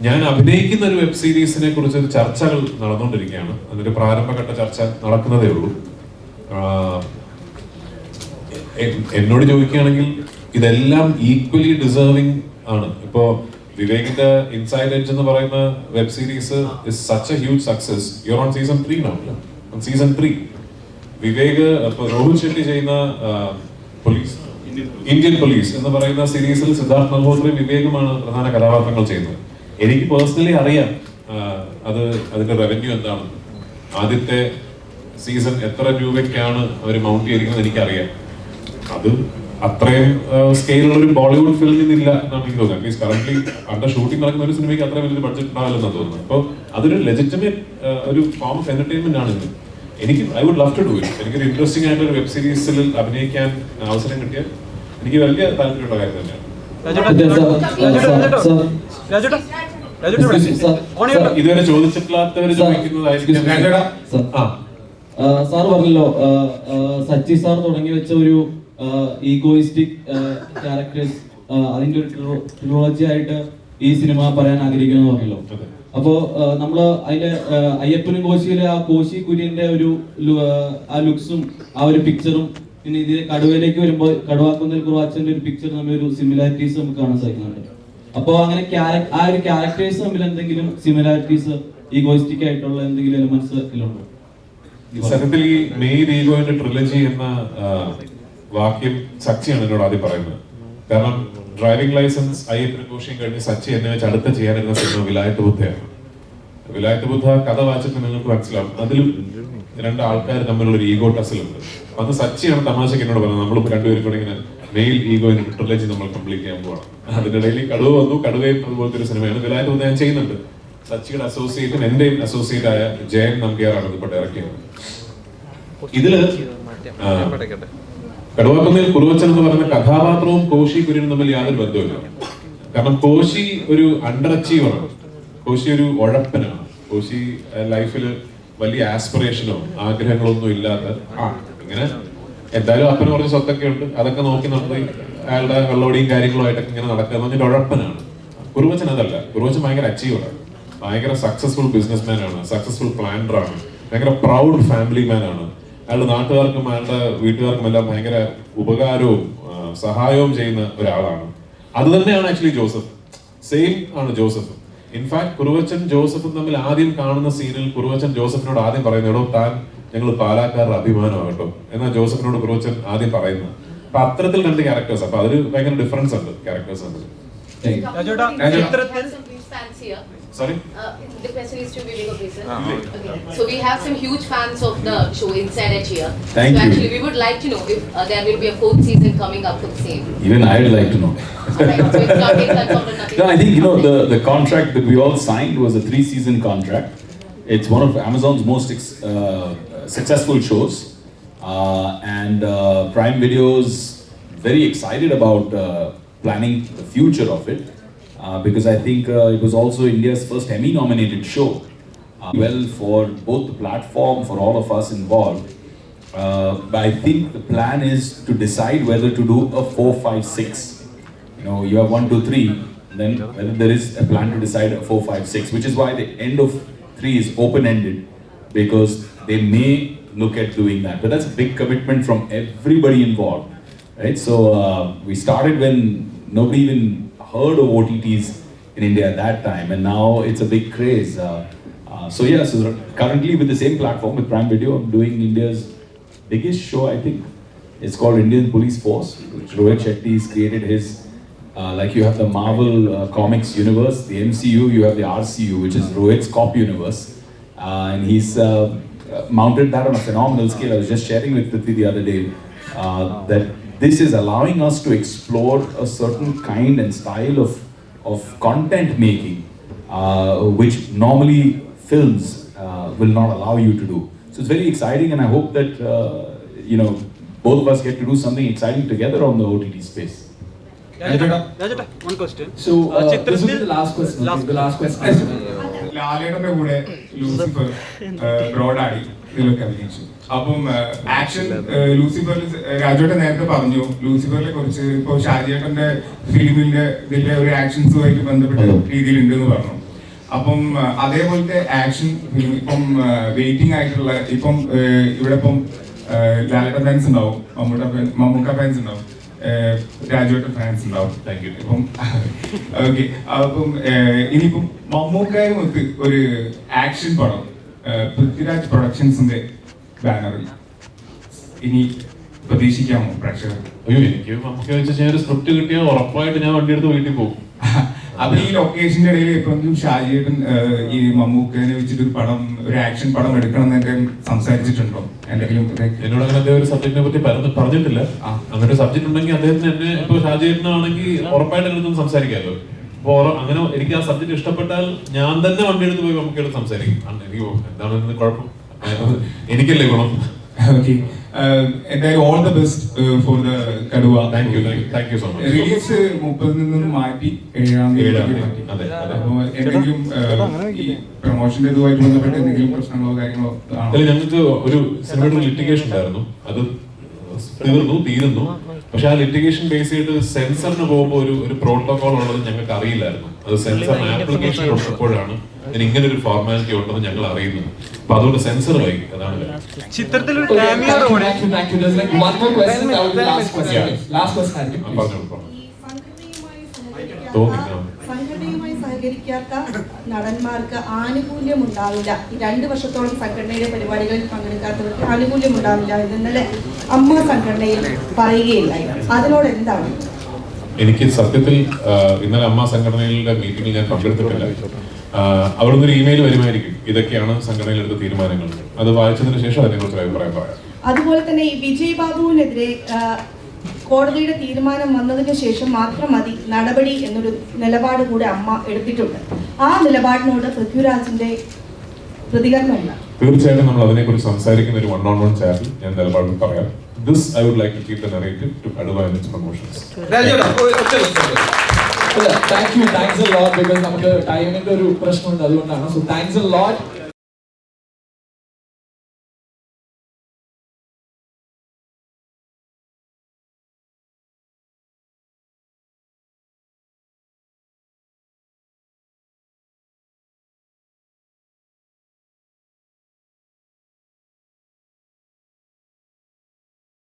ഞാൻ അഭിനയിക്കുന്ന ഒരു വെബ് സീരീസിനെ കുറിച്ച് ചർച്ചകൾ നടന്നുകൊണ്ടിരിക്കുകയാണ്. അതിന്റെ പ്രാരംഭഘട്ട ചർച്ച നടക്കുന്നതേ ഉള്ളൂ. എന്നോട് ചോദിക്കുകയാണെങ്കിൽ ഇതെല്ലാം ഈക്വലി ഡിസേർവിംഗ് ആണ്. ഇപ്പോ വിവേകിന്റെ ഇൻസൈഡ് എഡ്ജ് എന്ന് പറയുന്ന web series is such A huge success. You are on season 3 now. On season 3 Vivek ഇപ്പൊ രോഹിത് ഷെട്ടി ചെയ്യുന്ന ഇന്ത്യൻ പോലീസ് എന്ന് പറയുന്ന സീരീസിൽ സിദ്ധാർത്ഥ് മൽഹോത്രയും വിവേകുമാണ് പ്രധാന കഥാപാത്രങ്ങൾ ചെയ്യുന്നത്. എനിക്ക് പേഴ്സണലി അറിയാം അതിന്റെ റവന്യൂ എന്താണ്, ആദ്യത്തെ സീസൺ എത്ര രൂപയ്ക്കാണ് അവർ മൗണ്ട് ചെയ്തിരിക്കുന്നത് എനിക്കറിയാം. അത് അത്രയും സ്കെയിലുള്ള ഒരു ബോളിവുഡ് ഫിലിമിൽ നിന്നില്ല എന്നാണ് എനിക്ക് തോന്നുന്നത്. അറ്റ്ലീസ്റ്റ് കറന്റ്ലി അണ്ടർ ഷൂട്ടിംഗ് നടക്കുന്ന ഒരു സിനിമയ്ക്ക് അത്രയും വലിയൊരു ബഡ്ജറ്റ് ഉണ്ടാവില്ലെന്നാണ് തോന്നുന്നത്. അപ്പോൾ അതൊരു ലെജിറ്റിമേറ്റ് ഒരു ഫോം ഓഫ് എന്റർടൈൻമെന്റ് ആണ് ഇന്ന്. I would love to do it. എനിക്കൊരു ഇൻട്രസ്റ്റിംഗ് ആയിട്ടൊരു വെബ് സീരീസിൽ അഭിനയിക്കാൻ അവസരം കിട്ടിയാൽ എനിക്ക് വലിയ താല്പര്യമുള്ള കാര്യം തന്നെയാണ്. ഇതുവരെ ചോദിച്ചിട്ടില്ലാത്തവര് ചോദിക്കുന്നതായിരിക്കും. സാർ പറഞ്ഞല്ലോ സച്ചി സാർ തുടങ്ങി വെച്ച ഒരു ഈഗോയിസ്റ്റിക് ക്യാരക്ടേഴ്സ് അതിന്റെ ഒരു ട്രിലോജി ആയിട്ട് ഈ സിനിമ പറയാൻ ആഗ്രഹിക്കുന്നു പറഞ്ഞല്ലോ. അപ്പോ നമ്മള് അതിലെ അയ്യപ്പനും കോശിയിലെ ആ കോശി കുര്യന്റെ ഒരു ആ ലുക്സും ആ ഒരു പിക്ചറും പിന്നെ ഇതിലെ കടുവയിലേക്ക് വരുമ്പോൾ കടുവാക്കുന്നൽ കുറുവാച്ചന്റെ ഒരു പിക്ചർ തമ്മിൽ ഒരു സിമിലാരിറ്റീസ് നമുക്ക് കാണാൻ സാധിക്കുന്നുണ്ട്. അപ്പോ അങ്ങനെ ആ ഒരു ക്യാരക്ടേഴ്സ് തമ്മിൽ എന്തെങ്കിലും സിമിലാരിറ്റീസ് ഈഗോയിസ്റ്റിക് ആയിട്ടുള്ള എന്തെങ്കിലും എലിമെന്റ്സ് ഇതിലുണ്ടോ? സത്യത്തിൽ ഈ മെയിൻ ഈഗോയുടെ ട്രിലജി എന്ന വാക്യം സച്ചിയാണ് എന്നോട് ആദ്യം പറയുന്നത്. കാരണം ഡ്രൈവിംഗ് ലൈസൻസ് അയ്യപ്പനും കോശിയും കഴിഞ്ഞ് സച്ചി എന്നെ വെച്ച് അടുത്ത ചെയ്യാനിരുന്ന സിനിമ വിലായത്ത് ബുദ്ധയാണ്. വിലായത്ത് ബുദ്ധ കഥ വായിച്ചിട്ട് നിങ്ങൾക്ക് മനസ്സിലാവും അതിലും രണ്ട് ആൾക്കാർ തമ്മിലുള്ള ഒരു ഈഗോ ടസിലുണ്ട്. അന്ന് സച്ചിയാണ് തമാശക്ക് എന്നോട് പറഞ്ഞത് നമ്മൾ രണ്ടുപേരും കൂടെ ഇങ്ങനെ മെയിൽ ഈഗോയിന്റെ ട്രിലജി നമ്മൾ കംപ്ലീറ്റ് ചെയ്യാൻ പോവാണ്. അതിനിടയിൽ കടുവ വന്നു. കടുവയും അതുപോലത്തെ ഒരു സിനിമയാണ്. വിലായത്ത് ബുദ്ധ ഞാൻ ചെയ്യുന്നുണ്ട്. സച്ചിയുടെ അസോസിയേറ്റും എന്റെയും അസോസിയേറ്റ് ആയ ജയൻ നമ്പ്യാറാണ് ഇതിപ്പോ ഡയറക്ട് ചെയ്യുന്നത്. ഇതില് കടുവാക്കുന്നതിൽ കുറുവച്ചൻ എന്ന് പറയുന്ന കഥാപാത്രവും കോശി കുര്യനും തമ്മിൽ യാതൊരു ബന്ധവുമില്ല. കാരണം കോശി ഒരു അണ്ടർ അച്ചീവറാണ്. കോശി ഒരു ഉഴപ്പനാണ്. കോശി ലൈഫിൽ വലിയ ആസ്പിറേഷനോ ആഗ്രഹങ്ങളോ ഒന്നും ഇല്ലാത്ത ഇങ്ങനെ എന്തായാലും അപ്പന് കുറച്ച് സ്വത്തൊക്കെ ഉണ്ട്. അതൊക്കെ നോക്കി നടത്തി അയാളുടെ വെള്ളോടിയും കാര്യങ്ങളുമായിട്ടൊക്കെ ഇങ്ങനെ നടക്കുക എന്ന് പറഞ്ഞൊരു ഉഴപ്പനാണ്. കുറുവച്ചൻ അതല്ല. കുറുവച്ചൻ ഭയങ്കര അച്ചീവറാണ്. ഭയങ്കര സക്സസ്ഫുൾ ബിസിനസ്മാൻ ആണ്. സക്സസ്ഫുൾ പ്ലാനറാണ്. ഭയങ്കര പ്രൗഡ് ഫാമിലി മാൻ ആണ്. അയാളുടെ നാട്ടുകാർക്കും അയാളുടെ വീട്ടുകാർക്കും എല്ലാം ഭയങ്കര ഉപകാരവും സഹായവും ചെയ്യുന്ന ഒരാളാണ്. അത് തന്നെയാണ് ആക്ച്വലി ജോസഫ്. സെയിം ആണ് ജോസഫ്. ഇൻഫാക്ട് കുറുവച്ചൻ ജോസഫും തമ്മിൽ ആദ്യം കാണുന്ന സീനിൽ കുറുവച്ചൻ ജോസഫിനോട് ആദ്യം പറയുന്നതോ താൻ ഞങ്ങൾ പാലാക്കാരുടെ അഭിമാനമാകട്ടോ എന്നാൽ ജോസഫിനോട് കുറുവച്ചൻ ആദ്യം പറയുന്നത്. അപ്പൊ അത്തരത്തിൽ രണ്ട് ക്യാരക്ടേഴ്സ്. അപ്പൊ അതിൽ ഭയങ്കര ഡിഫറൻസ് ഉണ്ട് ക്യാരക്ടേഴ്സ് തമ്മിൽ. Sorry? The question is to Vivek Operation. Okay. So we have some huge fans of the show inside and here. Thank you. Actually, we would like to know if there will be a 4th season coming up for the same. Even I would like to know. Alright, so it's not being confirmed or nothing. No, I think the contract that we all signed was a 3-season contract. It's one of Amazon's most successful shows, and Prime Video's very excited about planning the future of it. Because I think it was also India's first Emmy-nominated show. Well, for both the platform, for all of us involved. But I think the plan is to decide whether to do a 4, 5, 6. You know, you have 1, 2, 3. Then whether there is a plan to decide a 4, 5, 6, which is why the end of 3 is open-ended, because they may look at doing that. But that's a big commitment from everybody involved, right? So we started when nobody even heard of OTTs in India at that time, and now it's a big craze. So currently with the same platform, with Prime Video, I'm doing India's biggest show, I think. It's called Indian Police Force, which Rohit Shetty has created his, like you have the Marvel Comics universe, the MCU, you have the RCU, which is Rohit's cop universe. And he's mounted that on a phenomenal scale. I was just sharing with Prithvi the other day that this is allowing us to explore a certain kind and style of content making, which normally films will not allow you to do. So it's very exciting, and I hope that both of us get to do something exciting together on the OTT space. Rajata, one question. So this will be the last question. The last question. ലാലേട്ടന്റെ കൂടെ Lucifer ബ്രോഡാടി ഇതിലൊക്കെ അഭിനയിച്ചു. അപ്പം action ലൂസിഫറിൽ രാജുവേട്ടൻ നേരത്തെ പറഞ്ഞു ലൂസിഫറിനെ കുറിച്ച് ഇപ്പോൾ ഷാജിയേട്ടന്റെ ഫിലിമിന്റെ ഇതിന്റെ ഒരു ആക്ഷൻസുമായിട്ട് ബന്ധപ്പെട്ട രീതിയിലുണ്ടെന്ന് പറഞ്ഞു. അപ്പം അതേപോലത്തെ ആക്ഷൻ ഫിലിം ഇപ്പം വെയിറ്റിംഗ് ആയിട്ടുള്ള ഇപ്പം ഇവിടെ ഇപ്പം ലാലേട്ടൻ ഫാൻസ് ഉണ്ടാവും, മമ്മൂക്ക ഫാൻസ് ഉണ്ടാവും, രാജുവേട്ടൻ ഫാൻസ് ഉണ്ടാവും. Thank you. ഇപ്പം ഓക്കെ, അപ്പം ഇനിയിപ്പം മമ്മൂക്കായുമൊത്ത് ഒരു ആക്ഷൻ പടം പൃഥ്വിരാജ് പ്രൊഡക്ഷൻസിന്റെ ബാനറിൽ ഇനി പ്രതീക്ഷിക്കാമോ പ്രേക്ഷകർ? അയ്യോ, എനിക്ക് നമുക്ക് വെച്ചാൽ ഒരു സ്ക്രിപ്റ്റ് കിട്ടിയാൽ ഉറപ്പായിട്ട് ഞാൻ വണ്ടി എടുത്ത് വീട്ടിൽ പോകും. അപ്പൊ ഈ ലൊക്കേഷന്റെ ഇടയിൽ എപ്പോഴെങ്കിലും ഷാജിയേട്ടൻ ഈ മമ്മൂക്കനെ വെച്ചിട്ട് ഒരു പടം, ഒരു ആക്ഷൻ പടം എടുക്കണം എന്നൊക്കെ സംസാരിച്ചിട്ടുണ്ടോ? എന്തെങ്കിലും എന്നോട് അങ്ങനെ അദ്ദേഹം ഒരു സബ്ജക്റ്റിനെ പറ്റി പറഞ്ഞിട്ടില്ല. അങ്ങനെ ഒരു സബ്ജക്ട് ഉണ്ടെങ്കിൽ അദ്ദേഹത്തിന് എന്നെ ഇപ്പൊ ഷാജിയേട്ടനാണെങ്കിൽ ഉറപ്പായിട്ട് എന്നൊന്നും സംസാരിക്കാമല്ലോ. അപ്പൊ അങ്ങനെ എനിക്ക് ആ സബ്ജക്ട് ഇഷ്ടപ്പെട്ടാൽ ഞാൻ തന്നെ വണ്ടി എടുത്ത് പോയി മമ്മൂക്കയോട് സംസാരിക്കും. എനിക്ക് എന്താണ് കുഴപ്പം? എനിക്കല്ലേ ഗുണം. Okay. എന്തായാലും all the best for the Kaduva. Thank you so much. Release 30 നിന്ന് മാറ്റി 7-ാം തീയതി മാറ്റി. അപ്പോൾ എന്തെങ്കിലും ഈ പ്രൊമോഷന്റെ ഇതുമായിട്ട് ബന്ധപ്പെട്ട് എന്തെങ്കിലും പ്രശ്നങ്ങളോ കാര്യങ്ങളോ അല്ല, ഞങ്ങൾക്ക് ഒരു സിനിമയുടെ ലിറ്റിഗേഷൻ ഉണ്ടായിരുന്നു. അത് തീരുന്നു. പക്ഷെ ആ ലിറ്റിഗേഷൻ ബേസ് ചെയ്തിട്ട് സെൻസറിന് പോകുമ്പോൾ ഒരു പ്രോട്ടോകോൾ ഉള്ളത് ഞങ്ങൾക്ക് അറിയില്ലായിരുന്നു. അത് സെൻസറിന് ആപ്ലിക്കേഷൻ കൊടുത്തപ്പോഴാണ് ഇതിന് ഇങ്ങനെ ഒരു ഫോർമാലിറ്റി ഉണ്ടെന്ന് ഞങ്ങൾ അറിയുന്നത്. അപ്പൊ അതുകൊണ്ട് സെൻസർ ആയി. അതാണ് ചിത്രത്തിൽ ഒരു സംഘടനയുമായി സഹകരിക്കാത്ത നടന്മാർക്ക് ആനുകൂല്യം ഉണ്ടാവില്ല. ഈ 2 വർഷത്തോളം സംഘടനയുടെ പരിപാടികളിൽ പങ്കെടുക്കാത്തവർക്ക് ആനുകൂല്യം ഉണ്ടാവില്ല എന്ന് ഇന്നലെ അമ്മ സംഘടനയിൽ പറയുകയുണ്ടായി. അതിനോട് എന്താണ്? എനിക്ക് സത്യത്തിൽ ഇന്നലെ അമ്മ സംഘടനയുടെ മീറ്റിംഗിൽ ഞാൻ പങ്കെടുത്തിട്ടില്ല. അവിടെ നിന്നൊരു ഇമെയിൽ വരുമായിരിക്കും, ഇതൊക്കെയാണ് സംഘടനയിൽ എടുത്ത തീരുമാനങ്ങൾ. അത് വായിച്ചതിന് ശേഷം അതിനെക്കുറിച്ച് അഭിപ്രായം പറയാം. അതുപോലെ തന്നെ ഈ വിജയ് ബാബുവിനെതിരെ കോടതിയുടെ തീരുമാനം വന്നതിന് ശേഷം മാത്രം മതി നടപടി എന്നൊരു നിലപാട് കൂടെ അമ്മ എടുത്തിട്ടുണ്ട്. ആ നിലപാടിനോട് പൃഥ്വിരാജിന്റെ പ്രതികരണം എന്താ? തീർച്ചയായിട്ടും നമ്മൾ അതിനെക്കുറിച്ച് സംസാരിക്കുന്ന ഒരു 1-on-1 ചാറ്റിൽ ഞാൻ നിലപാട് പറയാം. This I would like to keep the narrative to Kaduva and its promotions. Thanks a lot because നമുക്ക് ടൈമിന്റെ ഒരു പ്രശ്നമുണ്ട്, അതുകൊണ്ടാണ്. So thanks a lot.